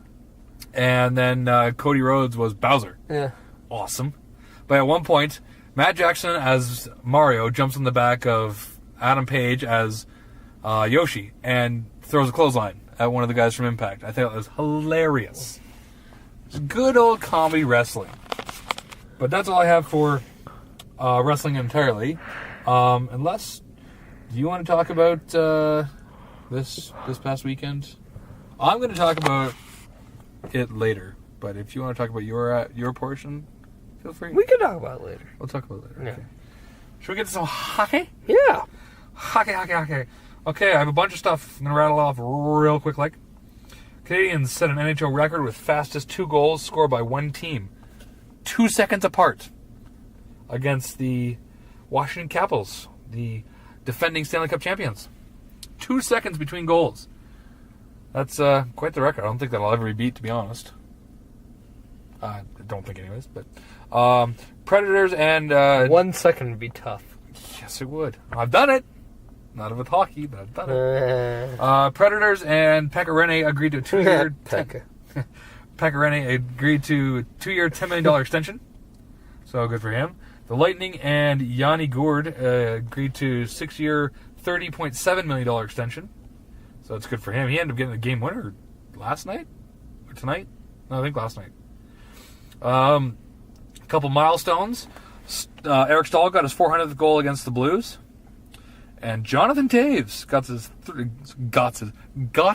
And then Cody Rhodes was Bowser. Yeah. Awesome. But at one point, Matt Jackson as Mario jumps on the back of Adam Page as Yoshi and throws a clothesline at one of the guys from Impact. I thought it was hilarious. It's good old comedy wrestling. But that's all I have for wrestling entirely. Unless you want to talk about this past weekend, I'm going to talk about it later. But if you want to talk about your portion, feel free. We can talk about it later. We'll talk about it later. Yeah. Okay. Should we get to some hockey? Yeah. Hockey. Okay, I have a bunch of stuff I'm going to rattle off real quick. Canadians set an NHL record with fastest 2 goals scored by one team, 2 seconds apart, against the Washington Capitals, the defending Stanley Cup champions. 2 seconds between goals. That's quite the record. I don't think that'll ever be beat, to be honest. I don't think anyways, but... Predators and... 1 second would be tough. Yes, it would. I've done it. Not with hockey, but I've done it. Predators and Pekka Rinne agreed to a 2-year... Pekka Rinne agreed to a 2-year, $10 million extension. So good for him. The Lightning and Yanni Gourde agreed to a 6-year, $30.7 million extension. So that's good for him. He ended up getting the game winner last night? Or tonight? No, I think last night. A couple milestones. Eric Stahl got his 400th goal against the Blues. And Jonathan Toews got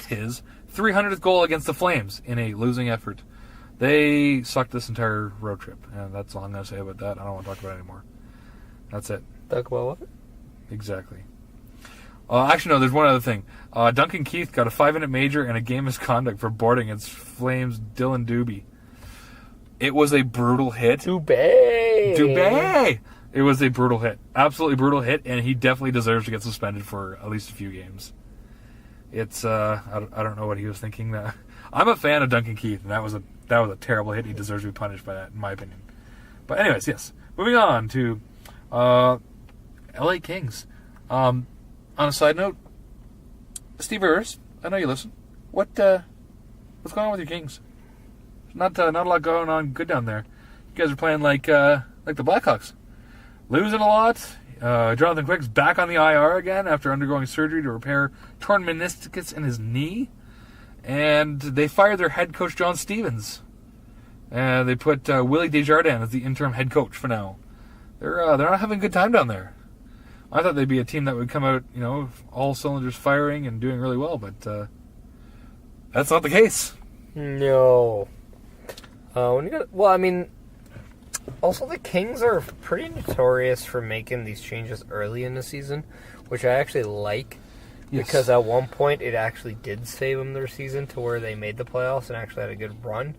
his 300th goal against the Flames in a losing effort. They sucked this entire road trip. And that's all I'm going to say about that. I don't want to talk about it anymore. That's it. Talk about what? Exactly. Actually, no, there's one other thing. Duncan Keith got a 5-minute major and a game misconduct for boarding against Flames' Dylan Dubé. It was a brutal hit. Dubé! It was a brutal hit. Absolutely brutal hit, and he definitely deserves to get suspended for at least a few games. It's, I don't know what he was thinking. I'm a fan of Duncan Keith, and that was a terrible hit. He deserves to be punished by that, in my opinion. But anyways, yes. Moving on to LA Kings. On a side note, Steve Ayers, I know you listen. What's going on with your Kings? Not a lot going on good down there. You guys are playing like the Blackhawks. Losing a lot. Jonathan Quick's back on the IR again after undergoing surgery to repair torn meniscus in his knee. And they fired their head coach, John Stevens. And they put Willie Desjardins as the interim head coach for now. They're not having a good time down there. I thought they'd be a team that would come out, all cylinders firing and doing really well, but that's not the case. No. Also the Kings are pretty notorious for making these changes early in the season, which I actually like. Yes. Because at one point it actually did save them their season to where they made the playoffs and actually had a good run.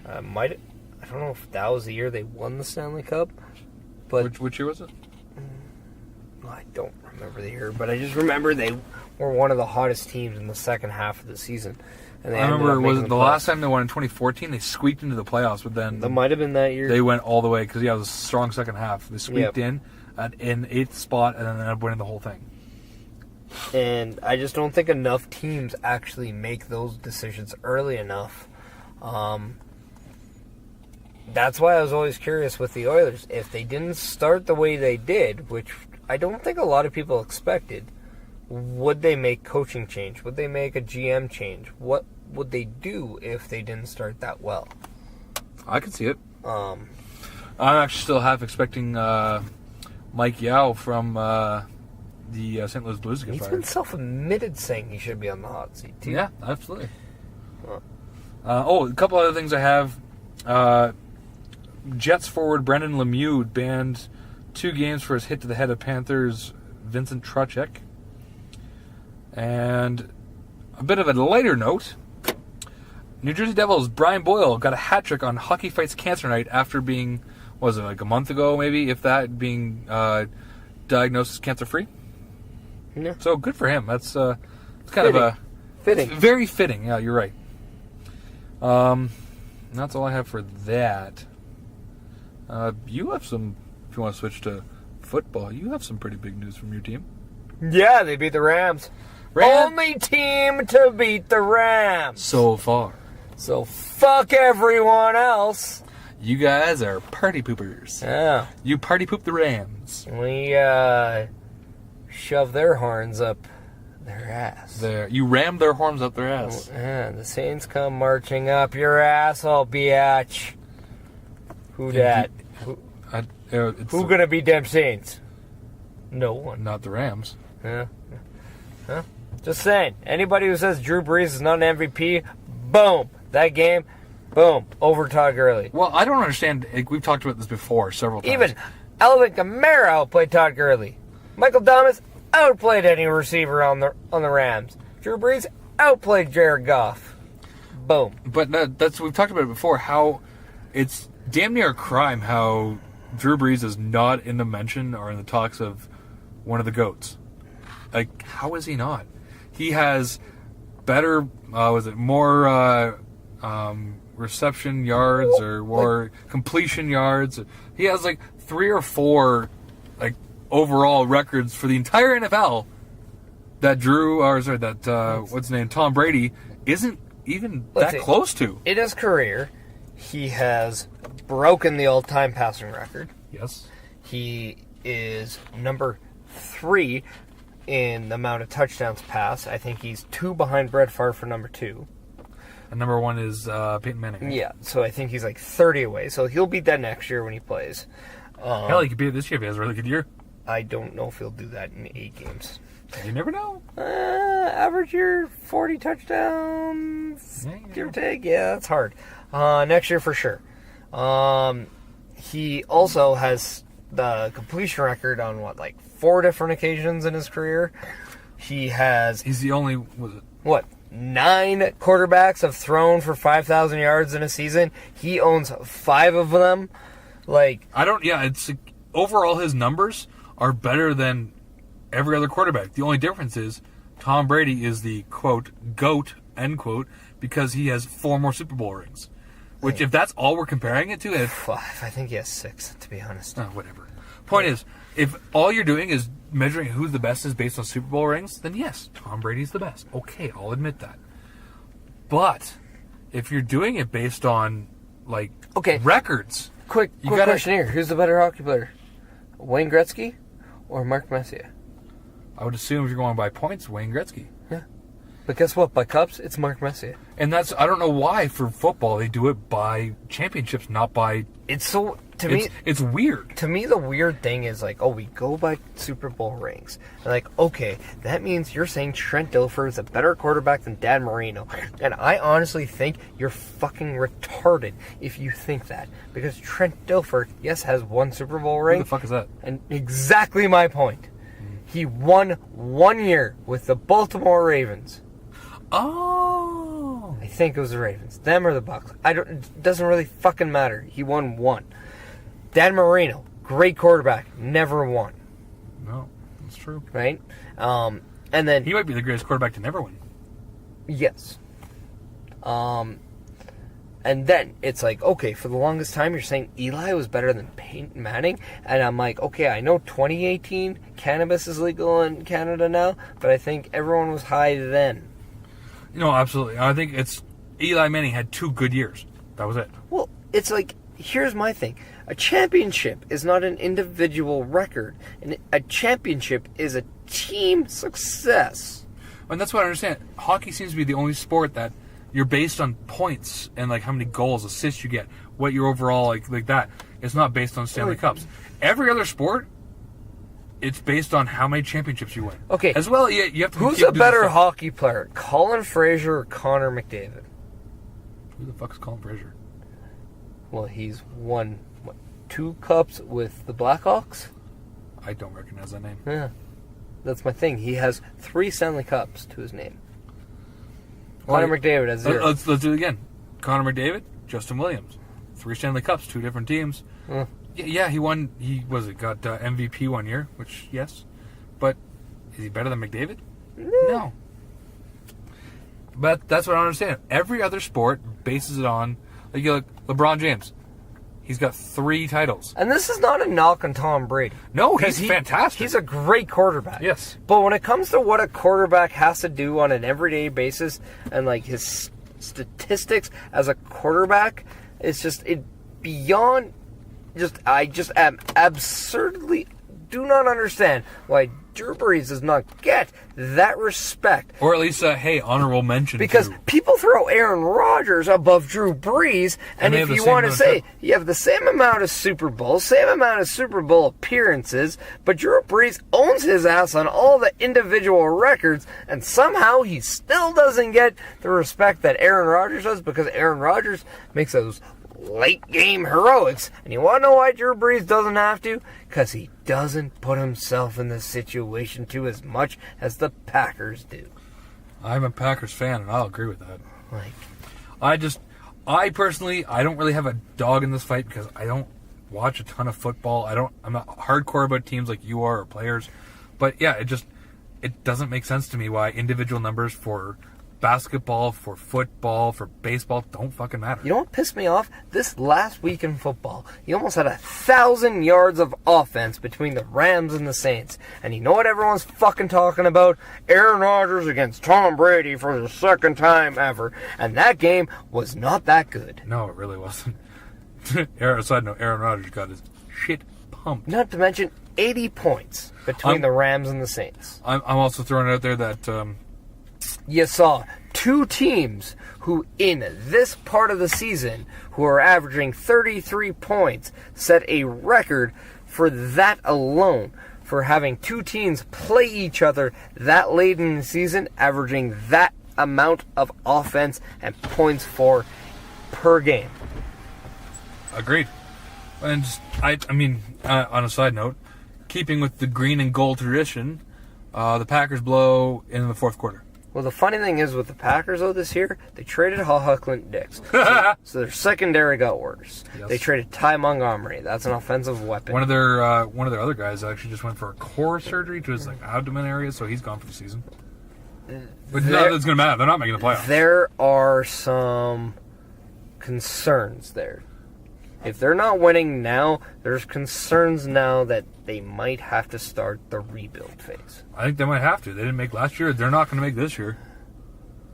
I don't know if that was the year they won the Stanley Cup. But which year was it? I don't remember the year, but I just remember they were one of the hottest teams in the second half of the season. And I remember, was it the last time they won in 2014? They squeaked into the playoffs, but then... That might have been that year. They went all the way, because, it was a strong second half. They squeaked in 8th spot, and then ended up winning the whole thing. And I just don't think enough teams actually make those decisions early enough. That's why I was always curious with the Oilers. If they didn't start the way they did, which I don't think a lot of people expected, would they make coaching change? Would they make a GM change? What would they do if they didn't start that well? I could see it. I'm actually still half expecting Mike Yao from the St. Louis Blues to get fired. He's been self-admitted saying he should be on the hot seat, too. Yeah, absolutely. A couple other things I have. Jets forward Brendan Lemieux banned 2 games for his hit to the head of Panthers Vincent Trocheck. And a bit of a lighter note, New Jersey Devils' Brian Boyle got a hat trick on Hockey Fights Cancer Night after being, what was it, like a month ago maybe, if that, being diagnosed as cancer-free. Yeah. So good for him. That's kind fitting. of a... Fitting. Very fitting, yeah, you're right. That's all I have for that. You have some, if you want to switch to football, you have some pretty big news from your team. Yeah, they beat the Rams. Only team to beat the Rams. So far. So fuck everyone else. You guys are party poopers. Yeah. You party poop the Rams. We shove their horns up their ass. You ram their horns up their ass. Yeah, the Saints come marching up your asshole, biatch. Who dat? Who gonna beat them Saints? No one. Not the Rams. Yeah. Huh? Just saying. Anybody who says Drew Brees is not an MVP, boom. That game, boom. Over Todd Gurley. Well, I don't understand. We've talked about this before several times. Even Alvin Kamara outplayed Todd Gurley. Michael Thomas outplayed any receiver on the Rams. Drew Brees outplayed Jared Goff. Boom. But we've talked about it before, how it's damn near a crime how Drew Brees is not in the mention or in the talks of one of the GOATs. Like, how is he not? He has better, more reception yards or more completion yards. He has 3 or 4 overall records for the entire NFL that what's his name, Tom Brady isn't even close to. In his career, he has broken the all-time passing record. Yes. He is number 3 in the amount of touchdowns passed. I think he's 2 behind Brett Favre for number 2. And number 1 is Peyton Manning. Yeah, so I think he's 30 away. So he'll beat that next year when he plays. Hell, he could beat it this year if he has a really good year. I don't know if he'll do that in 8 games. You never know. Average year, 40 touchdowns, give or take. Yeah, that's hard. Next year for sure. He also has the completion record on 4 different occasions in his career. He's the only, 9 quarterbacks have thrown for 5,000 yards in a season. He owns 5 of them. overall his numbers are better than every other quarterback. The only difference is Tom Brady is the, quote, GOAT, end quote, because he has 4 more Super Bowl rings. Which, if that's all we're comparing it to... 5. I think he has 6, to be honest. Oh, whatever. Point is, if all you're doing is measuring who the best is based on Super Bowl rings, then yes, Tom Brady's the best. Okay, I'll admit that. But if you're doing it based on, like, records... Quick question here. Who's the better hockey player? Wayne Gretzky or Mark Messier? I would assume if you're going by points, Wayne Gretzky. Yeah. But guess what? By cups, it's Mark Messier. And that's, I don't know why for football they do it by championships, not by... It's so, to me... It's weird. To me, the weird thing is like, we go by Super Bowl rings. And like, okay, that means you're saying Trent Dilfer is a better quarterback than Dan Marino. And I honestly think you're fucking retarded if you think that. Because Trent Dilfer, yes, has 1 Super Bowl ring. Who the fuck is that? And exactly my point. He won 1 year with the Baltimore Ravens. Oh. I think it was the Ravens. Them or the Bucs. It doesn't really fucking matter. He won 1. Dan Marino, great quarterback, never won. No, that's true. Right? And then... He might be the greatest quarterback to never win. Yes. And then it's like, okay, for the longest time you're saying Eli was better than Peyton Manning. And I'm like, okay, I know 2018, cannabis is legal in Canada now, but I think everyone was high then. No, absolutely. I think it's Eli Manning had 2 good years. That was it. Well, it's like, here's my thing. A championship is not an individual record. And a championship is a team success. And that's what I understand. Hockey seems to be the only sport that you're based on points and like how many goals, assists you get, what your overall like that. It's not based on Stanley Cups. Every other sport, it's based on how many championships you win. Okay. As well, you have to... Who's a better hockey player, Colin Fraser or Connor McDavid? Who the fuck is Colin Fraser? Well, he's won, 2 cups with the Blackhawks? I don't recognize that name. Yeah. That's my thing. He has 3 Stanley Cups to his name. Connor McDavid has 0. Let's do it again. Connor McDavid, Justin Williams. 3 Stanley Cups, 2 different teams. Yeah, he won. He got MVP 1 year, which, yes. But is he better than McDavid? No. But that's what I understand. Every other sport bases it on, like, LeBron James. He's got 3 titles. And this is not a knock on Tom Brady. No, he's fantastic. He's a great quarterback. Yes. But when it comes to what a quarterback has to do on an everyday basis and like his statistics as a quarterback, it's just beyond. I just am absurdly do not understand why Drew Brees does not get that respect. Or at least, honorable mention. Because people throw Aaron Rodgers above Drew Brees, and if you want to say you have the same amount of Super Bowls, same amount of Super Bowl appearances, but Drew Brees owns his ass on all the individual records, and somehow he still doesn't get the respect that Aaron Rodgers does because Aaron Rodgers makes those late game heroics. And you want to know why Drew Brees doesn't have to? Because he doesn't put himself in this situation to as much as the Packers do. I'm a Packers fan, and I'll agree with that. Like, I personally, I don't really have a dog in this fight because I don't watch a ton of football. I'm not hardcore about teams like you are or players. But yeah, it doesn't make sense to me why individual numbers for basketball, for football, for baseball don't fucking matter. You know what pissed me off? This last week in football, you almost had 1,000 yards of offense between the Rams and the Saints. And you know what everyone's fucking talking about? Aaron Rodgers against Tom Brady for the 2nd time ever. And that game was not that good. No, it really wasn't. Side note, Aaron Rodgers got his shit pumped. Not to mention 80 points between the Rams and the Saints. I'm also throwing it out there that... you saw 2 teams who, in this part of the season, who are averaging 33 points, set a record for that alone. For having 2 teams play each other that late in the season, averaging that amount of offense and points for per game. Agreed. And I mean, on a side note, keeping with the green and gold tradition, the Packers blow in the 4th quarter. Well, the funny thing is with the Packers, though, this year, they traded HaHa Clint Dix. So their secondary got worse. Yes. They traded Ty Montgomery. That's an offensive weapon. One of their other guys actually just went for a core surgery to his abdomen area, so he's gone for the season. But none of that's going to matter. They're not making the playoffs. There are some concerns there. If they're not winning now, there's concerns now that they might have to start the rebuild phase. I think they might have to. They didn't make last year. They're not going to make this year.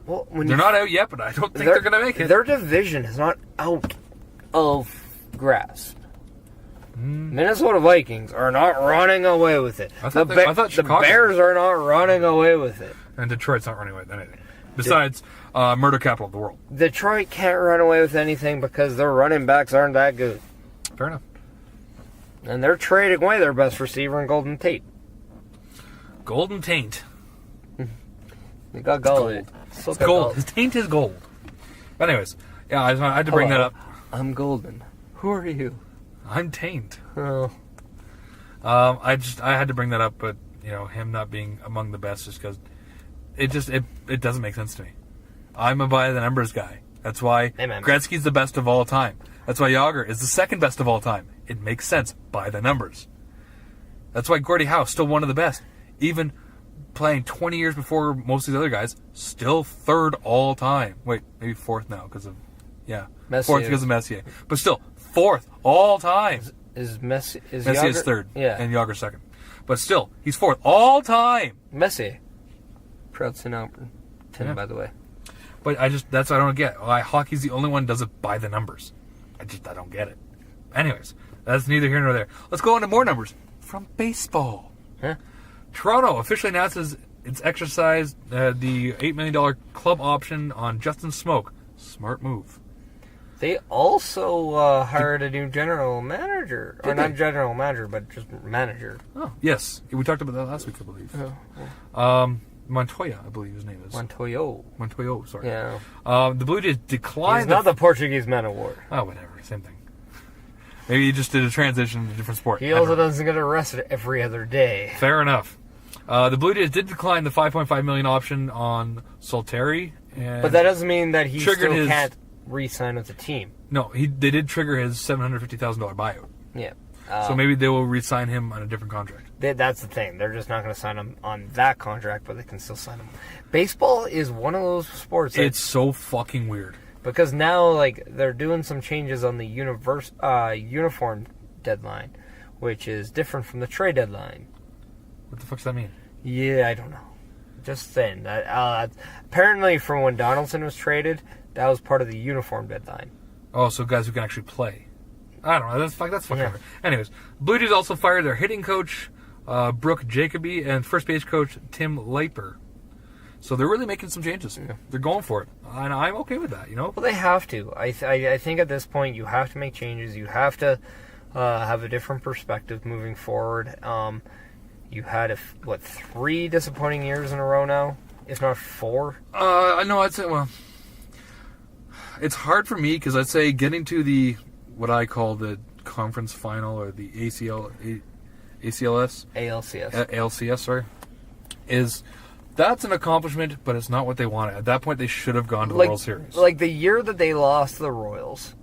Well, they're not out yet, but I don't think they're going to make it. Their division is not out of grasp. Minnesota Vikings are not running away with it. I thought the Chicago Bears are not running away with it. And Detroit's not running away with anything. Besides, murder capital of the world. Detroit can't run away with anything because their running backs aren't that good. Fair enough. And they're trading away their best receiver in Golden Tate. Golden taint. They got gold. It's gold. His taint is gold. But anyways, yeah, I had to bring that up. I'm golden. Who are you? I'm taint. Oh. I had to bring that up, but him not being among the best just because it doesn't make sense to me. I'm a by the numbers guy. That's why Gretzky's the best of all time. That's why Yager is the second best of all time. It makes sense by the numbers. That's why Gordie Howe still one of the best. Even playing 20 years before most of these other guys, still third all time. Wait, maybe fourth now because of Messier. Fourth because of Messier. But still, fourth all time. Is Messier Messier's third, and Yager's second. But still, he's fourth all time. Messier. Proud St. Albert. By the way. But that's what I don't get. Hockey's the only one who does it by the numbers. I don't get it. Anyways, that's neither here nor there. Let's go on to more numbers from baseball. Huh? Toronto officially announces it's exercised the $8 million club option on Justin Smoke. Smart move. They also hired a new general manager. Or not general manager, but just manager. Oh, yes. We talked about that last week, I believe. Montoya, I believe his name is. Montoyo, sorry. Yeah. The Blue Jays declined... He's not the Portuguese man of war. Oh, whatever. Same thing. Maybe he just did a transition to a different sport. He also doesn't get arrested every other day. Fair enough. The Blue Jays did decline the $5.5 million option on Solteri. But that doesn't mean that he still can't re-sign with the team. No, they did trigger his $750,000 buyout. Yeah. So maybe they will re-sign him on a different contract. That's the thing. They're just not going to sign him on that contract, but they can still sign him. Baseball is one of those sports. It's so fucking weird. Because now, they're doing some changes on the uniform deadline, which is different from the trade deadline. What the fuck does that mean? Yeah, I don't know. Just saying. Apparently, from when Donaldson was traded, that was part of the uniform deadline. Oh, so guys who can actually play. I don't know. That's fucking weird. Anyways, Blue Jays also fired their hitting coach, Brooke Jacoby, and first base coach, Tim Leiper. So they're really making some changes. Yeah. They're going for it. And I'm okay with that, Well, they have to. I think at this point, you have to make changes. You have to have a different perspective moving forward. You had, 3 disappointing years in a row now? If not 4? No, I'd say, it's hard for me because I'd say getting to what I call the conference final or the ALCS, sorry, that's an accomplishment, but it's not what they wanted. At that point, they should have gone to the World Series. The year that they lost to the Royals,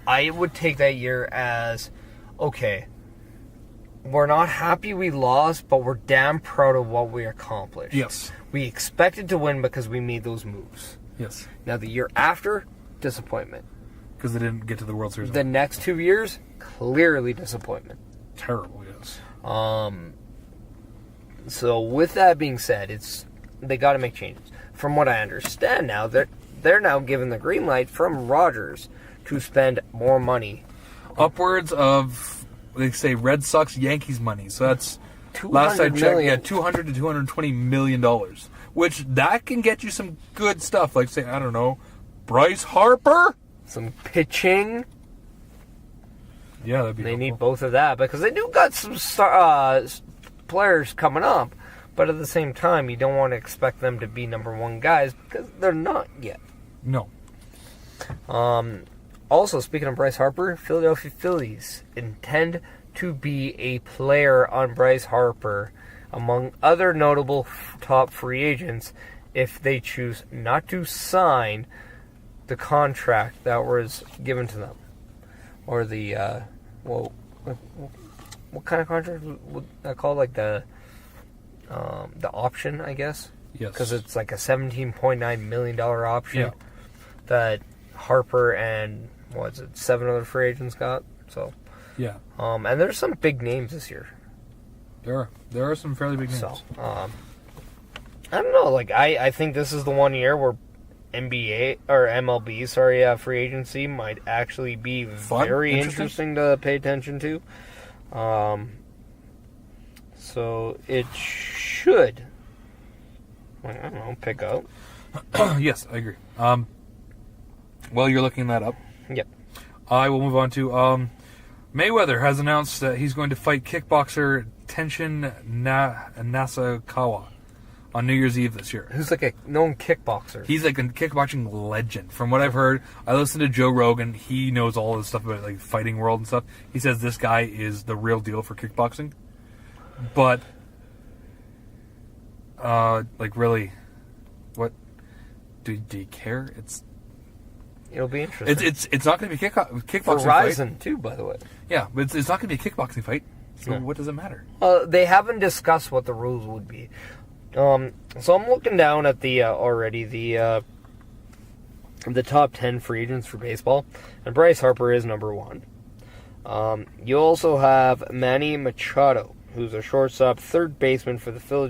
I would take that year as, okay, we're not happy we lost, but we're damn proud of what we accomplished. Yes. We expected to win because we made those moves. Yes. Now, the year after, disappointment. Because they didn't get to the World Series. The next 2 years, clearly disappointment. Terrible, yes. So with that being said, they got to make changes. From what I understand now, they're now given the green light from Rogers to spend more money. Upwards of, they say, Red Sox, Yankees money. So that's, last I checked, $200 to $220 million. Which, that can get you some good stuff. Like, say, I don't know, Bryce Harper? Some pitching. Yeah, that'd be They need both of that because they do got some players coming up, but at the same time, you don't want to expect them to be number 1 guys because they're not yet. No. Also, speaking of Bryce Harper, Philadelphia Phillies intend to be a player on Bryce Harper among other notable top free agents if they choose not to sign the contract that was given to them. Or the, what kind of contract would I call it? Like the option, I guess? Yes. Because it's like a $17.9 million option Yeah. that Harper and, 7 other free agents got. So, Yeah. and there's some big names this year. There are some fairly big names. So, I don't know. Like, I think this is the one year where MLB, free agency might actually be very interesting to pay attention to. So it should, I don't know, pick up. Yes, I agree. While you're looking that up, Yep. I will move on to Mayweather has announced that he's going to fight kickboxer Tenshin Nasukawa on New Year's Eve this year. Who's like a known kickboxer. He's like a kickboxing legend. From what I've heard, I listened to Joe Rogan. He knows all this stuff about like fighting world and stuff. He says this guy is the real deal for kickboxing. But, really, what? Do you care? It'll be interesting. It's not going to be kickboxing Verizon, fight. too, by the way. Yeah, but it's not going to be a kickboxing fight. So what does it matter? They haven't discussed what the rules would be. So I'm looking down at the top 10 free agents for baseball, and Bryce Harper is number 1. You also have Manny Machado, who's a shortstop, third baseman for the for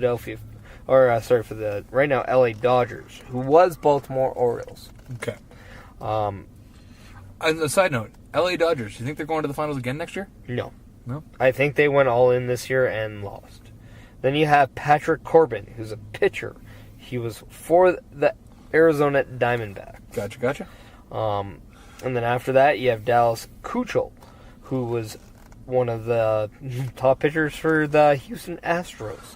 the right now LA Dodgers, who was Baltimore Orioles. Okay. And a side note, LA Dodgers, you think they're going to the finals again next year? No. No? I think they went all in this year and lost. Then you have Patrick Corbin, who's a pitcher. He was for the Arizona Diamondbacks. Gotcha. And then after that, you have Dallas Keuchel, who was one of the top pitchers for the Houston Astros.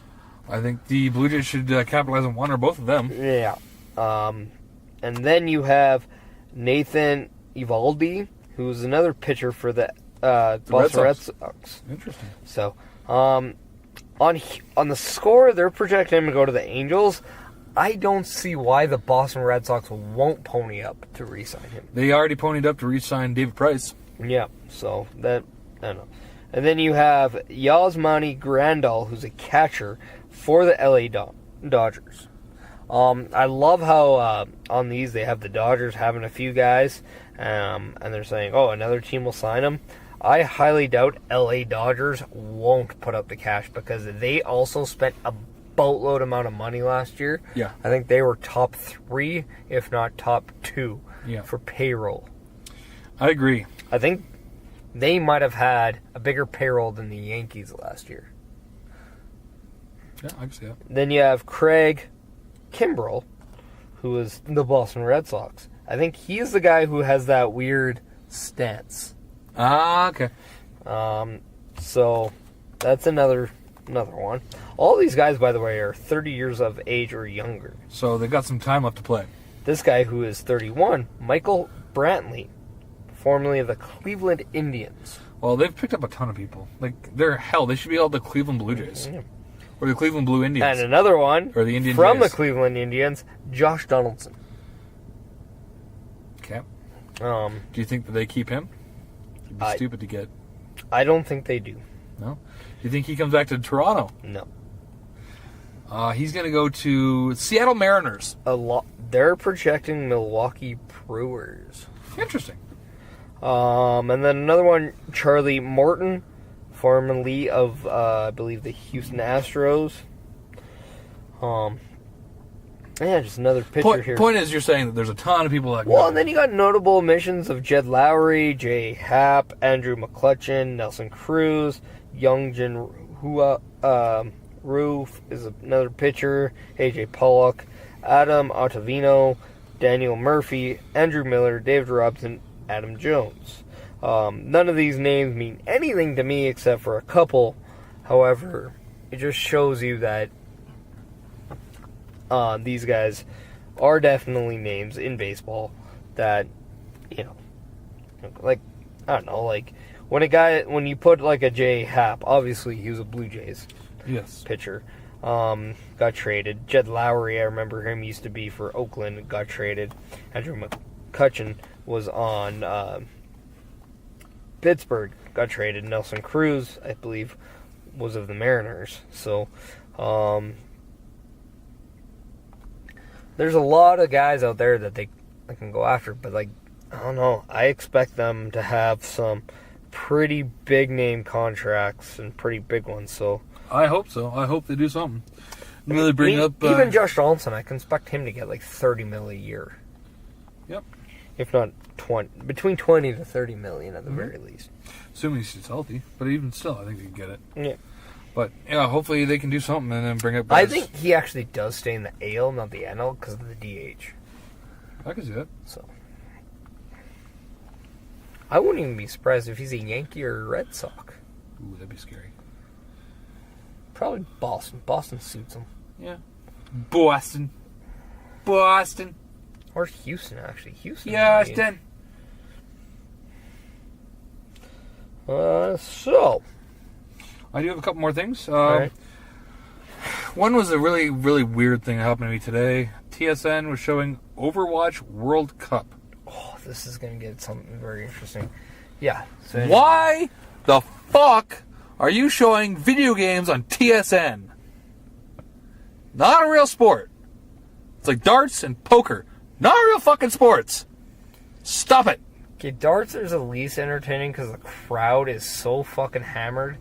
I think the Blue Jays should capitalize on one or both of them. Yeah. And then you have Nathan Eovaldi, who's another pitcher for the Boston Red Sox. Interesting. So, on the score, they're projecting him to go to the Angels. I don't see why the Boston Red Sox won't pony up to re-sign him. They already ponied up to re-sign David Price. Yeah, so that, I don't know. And then you have Yasmani Grandal, who's a catcher for the LA Dodgers. I love how on these they have the Dodgers having a few guys, and they're saying, oh, another team will sign him. I highly doubt LA Dodgers won't put up the cash because they also spent a boatload amount of money last year. Yeah. I think they were top 3, if not top 2, for payroll. I agree. I think they might have had a bigger payroll than the Yankees last year. Yeah, I can see that. Then you have Craig Kimbrell, who is the Boston Red Sox. I think he's the guy who has that weird stance. Ah, okay. So that's another one. All these guys, by the way, are 30 years of age or younger. So they've got some time left to play. This guy, who is 31, Michael Brantley, formerly of the Cleveland Indians. Well, they've picked up a ton of people. They should be called the Cleveland Blue Jays. Yeah. Or the Cleveland Blue Indians. And another one Or the Indian from Jays. the Cleveland Indians, Josh Donaldson. Okay. Do you think that they keep him? It'd be stupid to get. I don't think they do. No? Do you think he comes back to Toronto? No. He's going to go to Seattle Mariners. They're projecting Milwaukee Brewers. Interesting. And then another one, Charlie Morton, formerly of, I believe, the Houston Astros. Yeah, just another pitcher here. Point is, you're saying that there's a ton of people that. Well, and then you got notable omissions of Jed Lowry, Jay Happ, Andrew McCutchen, Nelson Cruz, Youngjin Hua, Roof is another pitcher, AJ Pollock, Adam Ottavino, Daniel Murphy, Andrew Miller, David Robinson, Adam Jones. None of these names mean anything to me except for a couple. However, it just shows you that these guys are definitely names in baseball that, like, I don't know, like, when you put, like, a Jay Happ, obviously he was a Blue Jays pitcher. got traded. Jed Lowry, I remember him, used to be for Oakland, got traded. Andrew McCutcheon was on Pittsburgh, got traded. Nelson Cruz, I believe, was of the Mariners. So, there's a lot of guys out there that they can go after, but like, I don't know. I expect them to have some pretty big name contracts and pretty big ones. So I hope so. I hope they do something. Really bring up even Josh Donaldson. I can expect him to get like $30 million a year. Yep. If not 20, between 20 to 30 million at the very least. Assuming he's healthy, but even still, I think he can get it. Yeah. But yeah, hopefully they can do something and then bring up guys. I think he actually does stay in the AL, not the NL, because of the DH. I can see that. So I wouldn't even be surprised if he's a Yankee or a Red Sox. Ooh, that'd be scary. Probably Boston. Boston suits him. Yeah. Boston. Or Houston, actually. Houston. So I do have a couple more things. right. One was a really, really weird thing that happened to me today. TSN was showing Overwatch World Cup. Oh, this is going to get something very interesting. Yeah. So Why the fuck are you showing video games on TSN? Not a real sport. It's like darts and poker. Not real fucking sports. Stop it. Okay, darts is at least entertaining because the crowd is so fucking hammered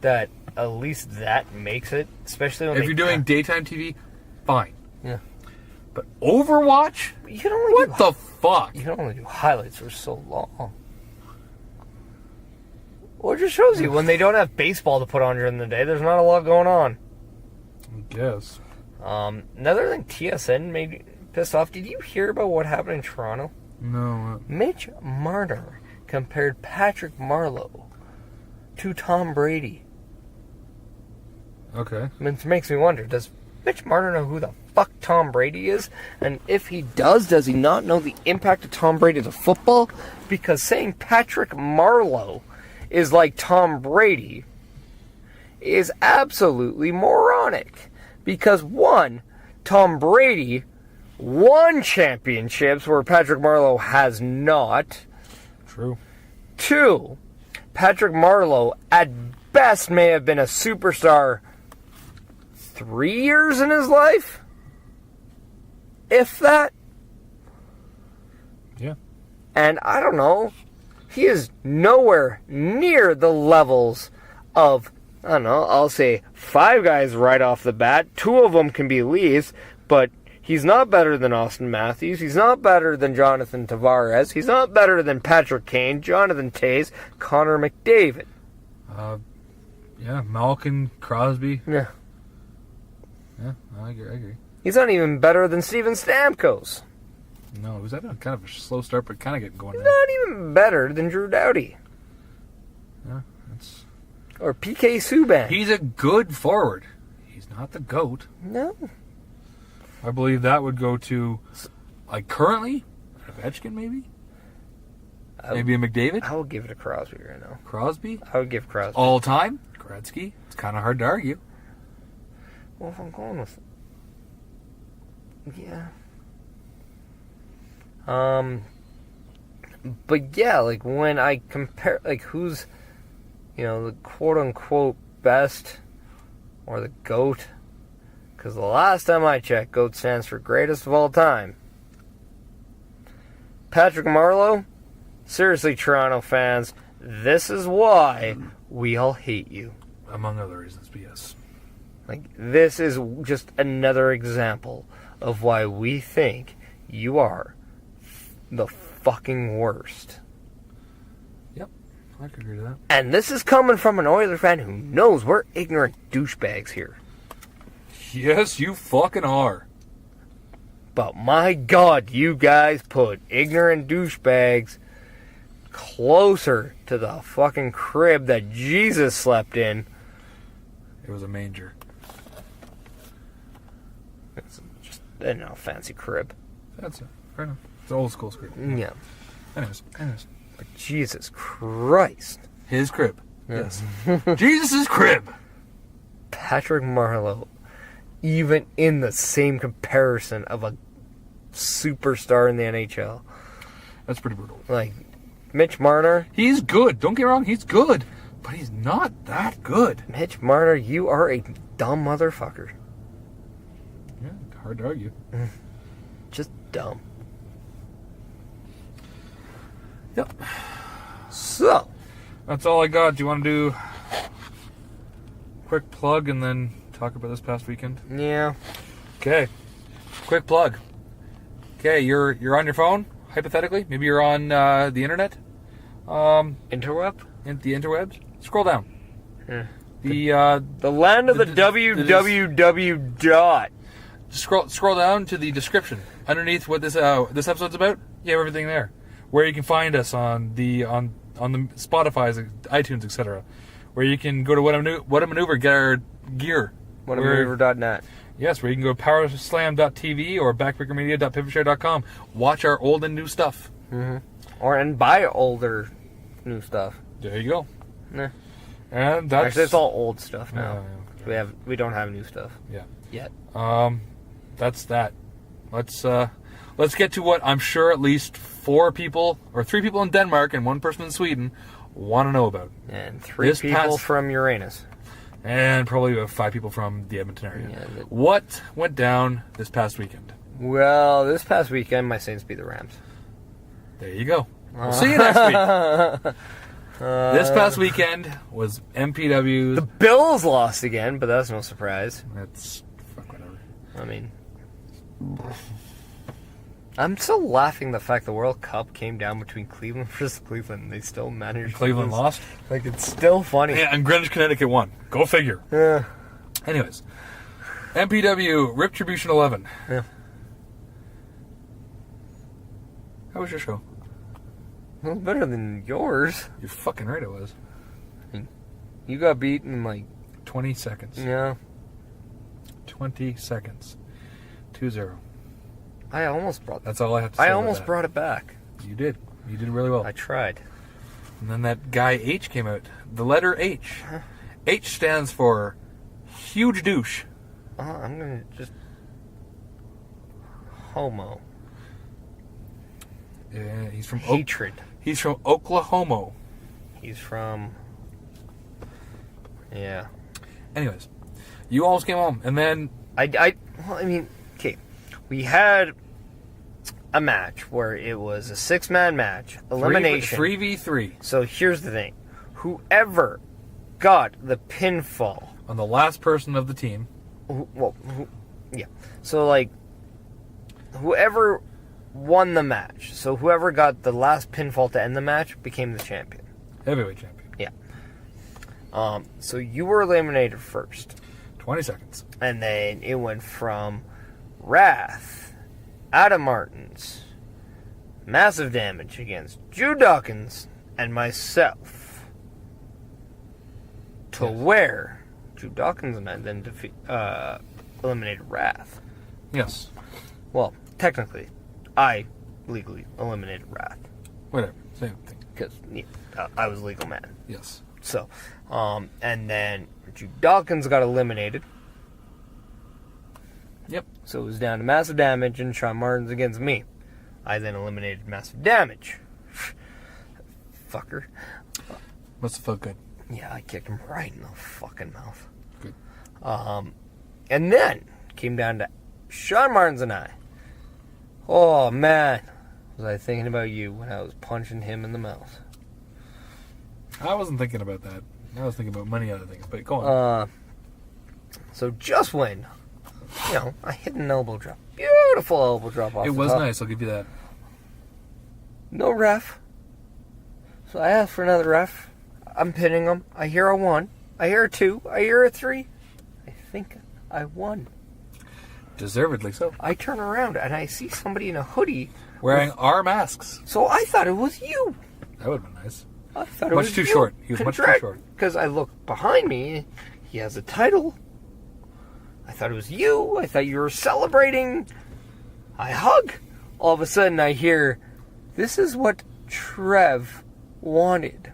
that at least that makes it. Especially when If you're doing daytime TV, fine. Yeah. But Overwatch? You can only What the fuck? You can only do highlights for so long. Well, it just shows you when they don't have baseball to put on during the day, there's not a lot going on. I guess. Another thing TSN made me pissed off. Did you hear about what happened in Toronto? No. Mitch Marner compared Patrick Marleau to Tom Brady. Okay. It makes me wonder, does Mitch Marner know who the fuck Tom Brady is? And if he does he not know the impact of Tom Brady to football? Because saying Patrick Marleau is like Tom Brady is absolutely moronic. Because one, Tom Brady won championships where Patrick Marleau has not. True. Two, Patrick Marleau at best may have been a superstar 3 years in his life, if that. Yeah. And I don't know, he is nowhere near the levels of, I don't know, I'll say 5 guys right off the bat. 2 of them can be leads, but he's not better than Austin Matthews. He's not better than Jonathan Tavares. He's not better than Patrick Kane, Jonathan Tays, Connor McDavid. Yeah, Malkin, Crosby. Yeah. Yeah, I agree. He's not even better than Steven Stamkos. No, it was having kind of a slow start, but kind of getting going He's now. not even better than Drew Doughty. Yeah, that's... Or PK Subban. He's a good forward. He's not the GOAT. No. I believe that would go to, like, currently, Ovechkin, maybe? Maybe a McDavid? I would give it to Crosby right now. Crosby? I would give Crosby. All time? Gretzky? It's kind of hard to argue. Well, if I'm going with... Yeah. But yeah, like, when I compare, like, who's, you know, the quote-unquote best or the GOAT... Because the last time I checked, GOAT stands for greatest of all time. Patrick Marleau? Seriously, Toronto fans, this is why we all hate you. Among other reasons, but yes. Like, this is just another example of why we think you are the fucking worst. Yep, I could agree to that. And this is coming from an Oilers fan who knows we're ignorant douchebags here. Yes, you fucking are. But my God, you guys put ignorant douchebags closer to the fucking crib that Jesus slept in. It was a manger. It's just a fancy crib. That's it. Fair enough. It's an old school crib. Yeah. Anyways. But Jesus Christ. His crib. Yeah. Yes. Jesus' crib. Patrick Marleau even in the same comparison of a superstar in the NHL. That's pretty brutal. Like, Mitch Marner. He's good. Don't get me wrong. He's good. But he's not that good. Mitch Marner, you are a dumb motherfucker. Yeah, hard to argue. Just dumb. Yep. So. That's all I got. Do you want to do quick plug and then talk about this past weekend? Yeah. Okay. Quick plug. Okay, you're on your phone, hypothetically. Maybe you're on the internet. Interweb? The interwebs. Scroll down. The land of the www dot. Scroll down to the description. Underneath what this episode's about, you have everything there. Where you can find us on the Spotify, iTunes, etc. Where you can go to What a Maneuver, get our gear. Whatamaneuver.net. Yes, where you can go to powerslam.tv or backbreakermedia.pivotshare.com. Watch our old and new stuff. Mm-hmm. And buy older new stuff. There you go. Nah. And that's... Actually, it's all old stuff now. We don't have new stuff. Yeah. Yet. That's that. Let's get to what I'm sure at least 4 people, or 3 people in Denmark and 1 person in Sweden want to know about. And 3 people from Uranus. And probably about 5 people from the Edmonton area. Yeah, what went down this past weekend? Well, this past weekend, my Saints beat the Rams. There you go. We'll see you next week. This past weekend was MPW's... The Bills lost again, but that's no surprise. That's... fuck, whatever. I mean... I'm still laughing the fact the World Cup came down between Cleveland versus Cleveland and they still managed Cleveland to lose. lost? Like, it's still funny. Yeah, and Greenwich, Connecticut won. Go figure. Yeah. Anyways. MPW Riptribution 11. Yeah. How was your show? Well, better than yours. You're fucking right it was. You got beaten in like... 20 seconds. Yeah. 20 seconds. 2-0. I almost brought... That's all I have to say. I almost brought it back. You did. You did really well. I tried. And then that guy H came out. The letter H. H stands for huge douche. I'm gonna just... Homo. Yeah, he's from... Hatred. He's from Oklahoma. He's from... Yeah. Anyways. You almost came home. And then... Well, I mean... Okay. We had a match where it was a 6-man match. Elimination. 3v3. So here's the thing. Whoever got the pinfall... On the last person of the team. Yeah. So, like... Whoever won the match. So whoever got the last pinfall to end the match became the champion. Heavyweight champion. Yeah. So you were eliminated first. 20 seconds. And then it went from Wrath, Adam Martins, massive damage against Drew Dawkins and myself, to where Drew Dawkins and I then eliminated Wrath. Yes. Well, technically, I legally eliminated Wrath. Whatever. Same thing. Because I was legal man. Yes. So, and then Drew Dawkins got eliminated. Yep. So it was down to massive damage and Sean Martin's against me. I then eliminated massive damage. Fucker. Must have felt good. Yeah, I kicked him right in the fucking mouth. Good. And then came down to Sean Martins and I. Oh man, was I thinking about you when I was punching him in the mouth? I wasn't thinking about that. I was thinking about many other things, but go on. So just when, I hit an elbow drop. Beautiful elbow drop off It the was top. nice, I'll give you that. No ref. So I asked for another ref. I'm pinning him. I hear a 1. I hear a 2. I hear a 3. I think I won. Deservedly so. I turn around and I see somebody in a hoodie. Wearing our masks. So I thought it was you. That would have been nice. I thought it Much was too you. short. He was much too short. Because I looked behind me. He has a title. I thought it was you. I thought you were celebrating. I hug. All of a sudden I hear, this is what Trev wanted.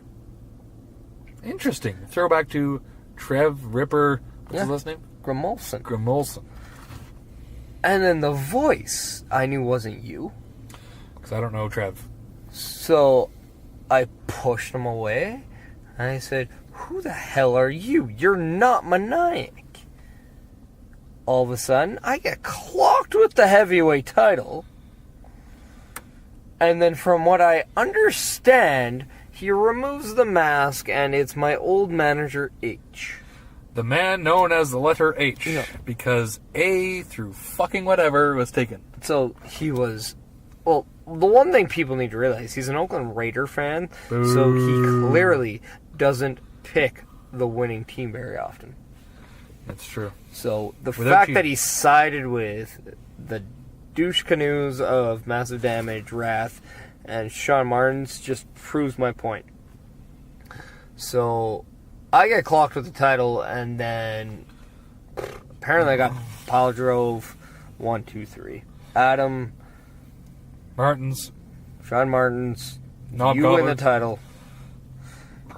Interesting. Throwback to Trev Ripper. What's his last name? Grimolson. Grimolson. And then the voice I knew wasn't you. Because I don't know Trev. So I pushed him away. And I said, who the hell are you? You're not Meniac. All of a sudden, I get clocked with the heavyweight title. And then from what I understand, he removes the mask and it's my old manager, H. The man known as the letter H. Yeah. Because A through fucking whatever was taken. So he was... Well, the one thing people need to realize, he's an Oakland Raider fan. Boo. So he clearly doesn't pick the winning team very often. That's true. So the Without fact you- that he sided with the douche canoes of Massive Damage, Wrath, and Sean Martins just proves my point. So I get clocked with the title, and then apparently I got Pile Drove 1, 2, 3. Adam, Martins. Sean Martins, Knob you win Goblin. the title.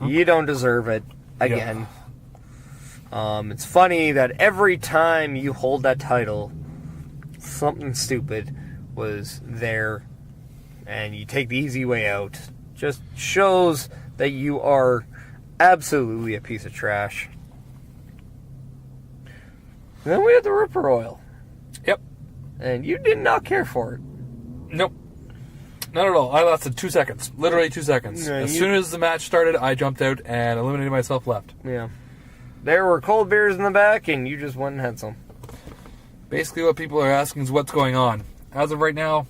You don't deserve it again. It's funny that every time you hold that title, something stupid was there, and you take the easy way out. Just shows that you are absolutely a piece of trash. And then we had the Ripper Oil, Yep. and you did not care for it. Nope. Not at all. I lasted 2 seconds. Literally 2 seconds. Yeah, As you- soon as the match started, I jumped out and eliminated myself, left. Yeah. There were cold beers in the back, and you just went and had some. Basically what people are asking is what's going on. As of right now,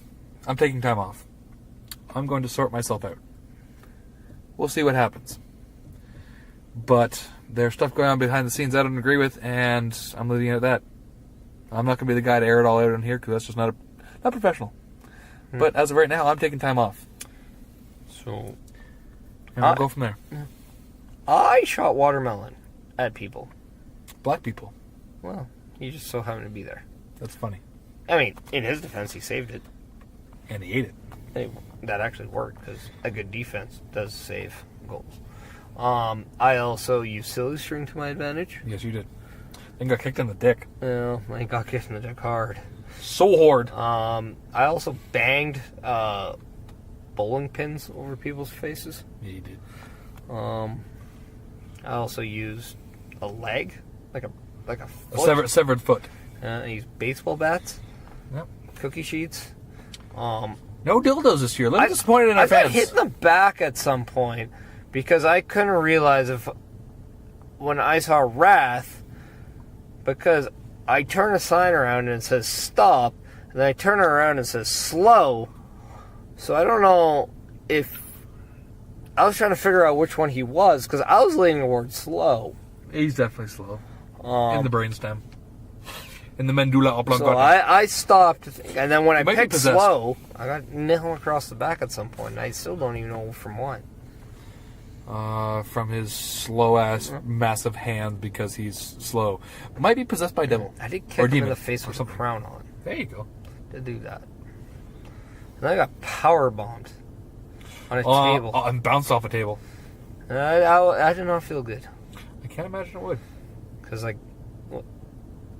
I'm taking time off. I'm going to sort myself out. We'll see what happens. But there's stuff going on behind the scenes I don't agree with, and I'm leaving it at that. I'm not going to be the guy to air it all out on here, because that's just not professional. But as of right now, I'm taking time off. So And we'll go from there. I shot watermelon at people. Black people. Well, he just so happened to be there. That's funny. I mean, in his defense, he saved it. And he ate it. That actually worked, because a good defense does save goals. I also used silly string to my advantage. Yes, you did. And got kicked in the dick. Well, I got kicked in the dick hard. So hard. I also banged bowling pins over people's faces. Yeah, you did. I also used a leg, like a A foot. severed foot. I used baseball bats, Yep. cookie sheets. No dildos this year. A little disappointed in our I got fans. hit in the back at some point because I couldn't realize when I saw Wrath, because I turn a sign around and it says stop, and then I turn it around and it says slow. So I don't know if I was trying to figure out which one he was, because I was leaning towards slow. He's definitely slow. In the brainstem. In the medulla So oblongata. I stopped, and then when I might be picked possessed. slow, I got nailed across the back at some point, and I still don't even know from what. From his slow-ass, massive hand because he's slow. Might be possessed by devil. I did Or kick him in demon, the face or with a something. crown on. There you go. Did do that. And I got power bombed on a table. And bounced off a table. And I did not feel good. I can't imagine it would. Because,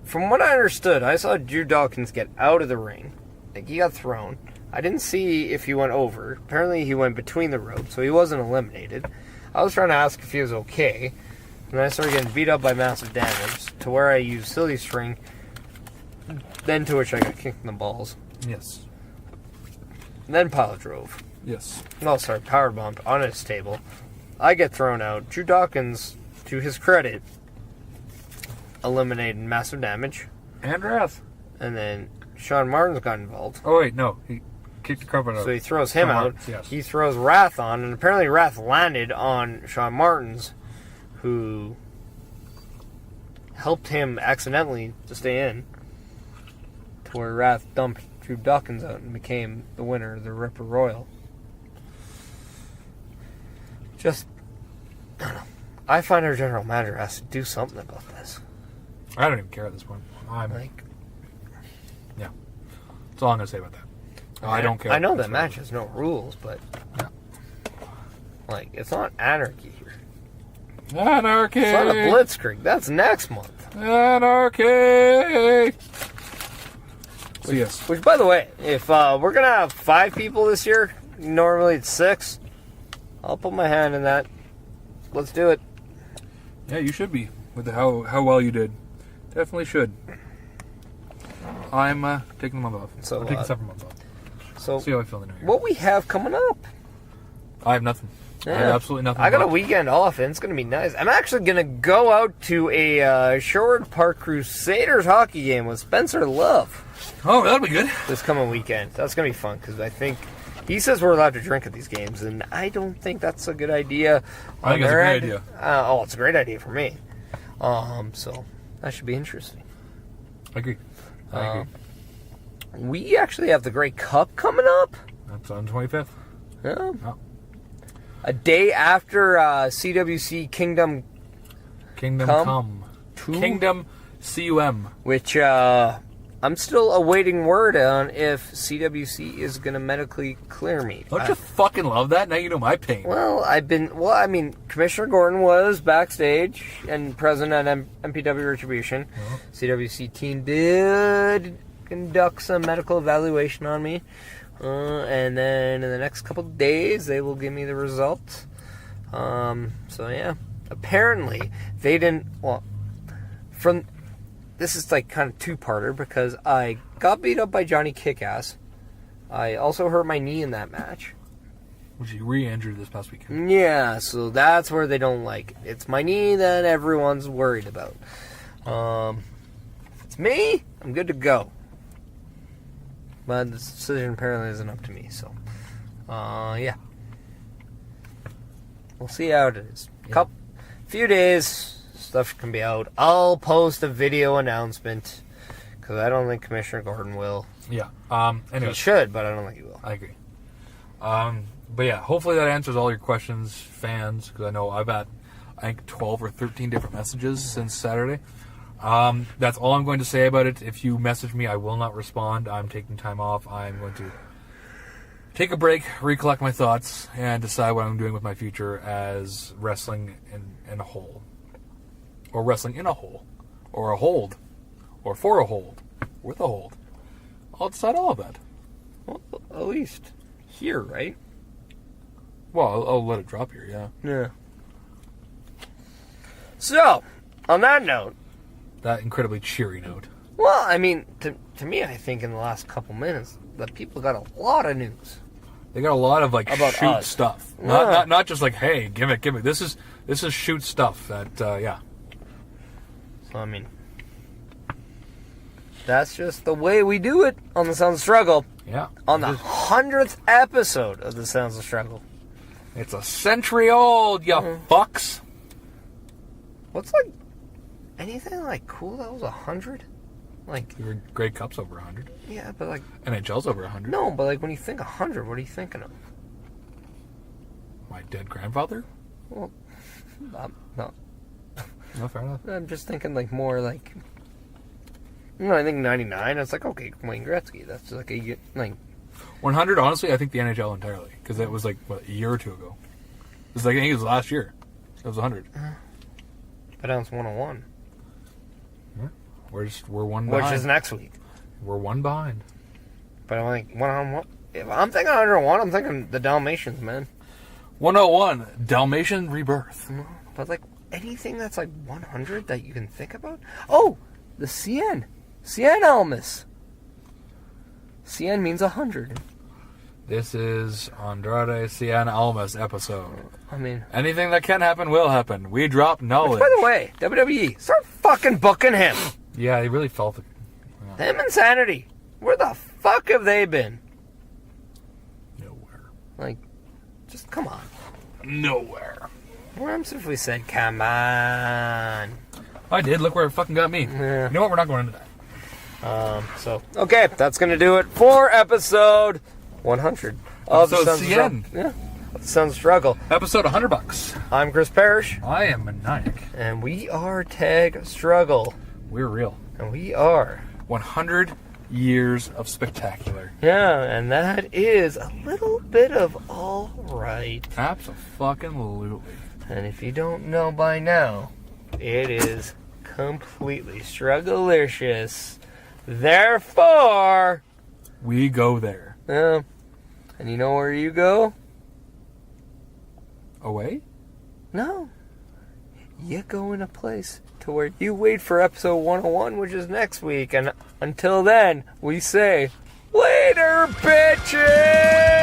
from what I understood, I saw Drew Dawkins get out of the ring. Like, he got thrown. I didn't see if he went over. Apparently, he went between the ropes, so he wasn't eliminated. I was trying to ask if he was okay. And then I started getting beat up by Massive Damage, to where I used Silly String. Then to which I got kicked in the balls. Yes. Then Pile Drove. Yes. Oh, sorry, power bumped on his table. I get thrown out. Drew Dawkins, to his credit, eliminated Massive Damage. And Wrath. And then Sean Martins got involved. Oh, wait, no. He kicked the crap out of So he throws him Sean out. Martins, yes. He throws Wrath on, and apparently Wrath landed on Sean Martins, who helped him accidentally to stay in, to where Wrath dumped Drew Dawkins out and became the winner of the Ripper Royal. Just, I don't know. I find our general manager has to do something about this. I don't even care at this point. Yeah. That's all I'm going to say about that. I don't care. I know That's that what match has no rules, but Yeah. it's not anarchy here. Anarchy! It's not a blitzkrieg. That's next month. Anarchy! So yes. Which, by the way, if we're going to have 5 people this year, normally it's 6, I'll put my hand in that. Let's do it. Yeah, you should be with how well you did. Definitely should. I'm taking the month off. So, I'm taking several months off. So see how I feel in the new year. What we have coming up? I have nothing. I have absolutely nothing. I got a weekend off, and it's going to be nice. I'm actually going to go out to a Sherwood Park Crusaders hockey game with Spencer Love. Oh, that'll be good. This coming weekend. That's going to be fun, because I think he says we're allowed to drink at these games, and I don't think that's a good idea. I think it's a great idea. It's a great idea for me. So that should be interesting. I agree. We actually have the Grey Cup coming up. That's on the 25th. Yeah. Oh. A day after CWC Kingdom Come. Kingdom CUM. Which I'm still awaiting word on if CWC is going to medically clear me. Don't you fucking love that? Now you know my pain. Commissioner Gordon was backstage and present at MPW Retribution. Oh. CWC team did conduct some medical evaluation on me. And then in the next couple of days, they will give me the results. So yeah. Apparently, they didn't... Well, this is like kind of two-parter because I got beat up by Johnny Kickass. I also hurt my knee in that match. Which you re-injured this past weekend. Yeah, so that's where they don't like it. It's my knee that everyone's worried about. If it's me, I'm good to go. But the decision apparently isn't up to me, so... yeah. We'll see how it is. Yeah. Few days, stuff can be out. I'll post a video announcement, because I don't think Commissioner Gordon will. Yeah. Anyway. He should, but I don't think he will. I agree. But yeah, hopefully that answers all your questions, fans, because I know I've had, I think, 12 or 13 different messages since Saturday. That's all I'm going to say about it. If you message me, I will not respond. I'm taking time off. I'm going to take a break, recollect my thoughts, and decide what I'm doing with my future as wrestling in a hole. Or wrestling in a hole. Or a hold. Or for a hold. With a hold. I'll decide all of that. Well, at least here, right? Well, I'll let it drop here, yeah. Yeah. So, on that note... That incredibly cheery note. Well, I mean, to me, I think in the last couple minutes, the people got a lot of news. They got a lot of like about shoot us. Stuff. Yeah. Not just like, hey, give it. This is shoot stuff that yeah. So I mean, that's just the way we do it on the Sounds of Struggle. Yeah. On the 100th episode of the Sounds of Struggle. It's a century old, you fucks. What's like anything like cool that was 100? Like your Grey Cup's over 100. Yeah, but like NHL's over 100. No, but like when you think 100, what are you thinking of? My dead grandfather? Well, no. No, fair enough. I'm just thinking like more like, I think 99. It's like, okay, Wayne Gretzky. That's like a like 100. Honestly, I think the NHL entirely, because that was like a year or two ago. It was like I think it was last year. It was 100. But now it's 101. Yeah. We're one behind. Which is next week. We're one behind. But I'm like 101. If I'm thinking 101, I'm thinking the Dalmatians, man. 101, Dalmatian Rebirth. But like anything that's like 100 that you can think about? Oh, the Cien. Cien Almas. Cien means 100. This is Andrade Cien Almas episode. I mean, anything that can happen will happen. We drop knowledge. By the way, WWE, start fucking booking him. Yeah, he really felt it. Yeah. Them Insanity. Where the fuck have they been? Nowhere. Like, just come on. Nowhere. What happens if we said, come on? I did. Look where it fucking got me. Yeah. You know what? We're not going into that. Okay, that's going to do it for episode 100 of episode the Cien. Yeah. Sounds of Struggle. Episode $100. I'm Chris Perish. I am Meniac. And we are Tag Struggle. We're real. And we are 100 years of spectacular. Yeah, and that is a little bit of all right. Abso-fucking-lutely. And if you don't know by now, it is completely strugglicious. Therefore, we go there. And you know where you go? Away? No. You go in a place to where you wait for episode 101, which is next week. And until then, we say, later, bitches!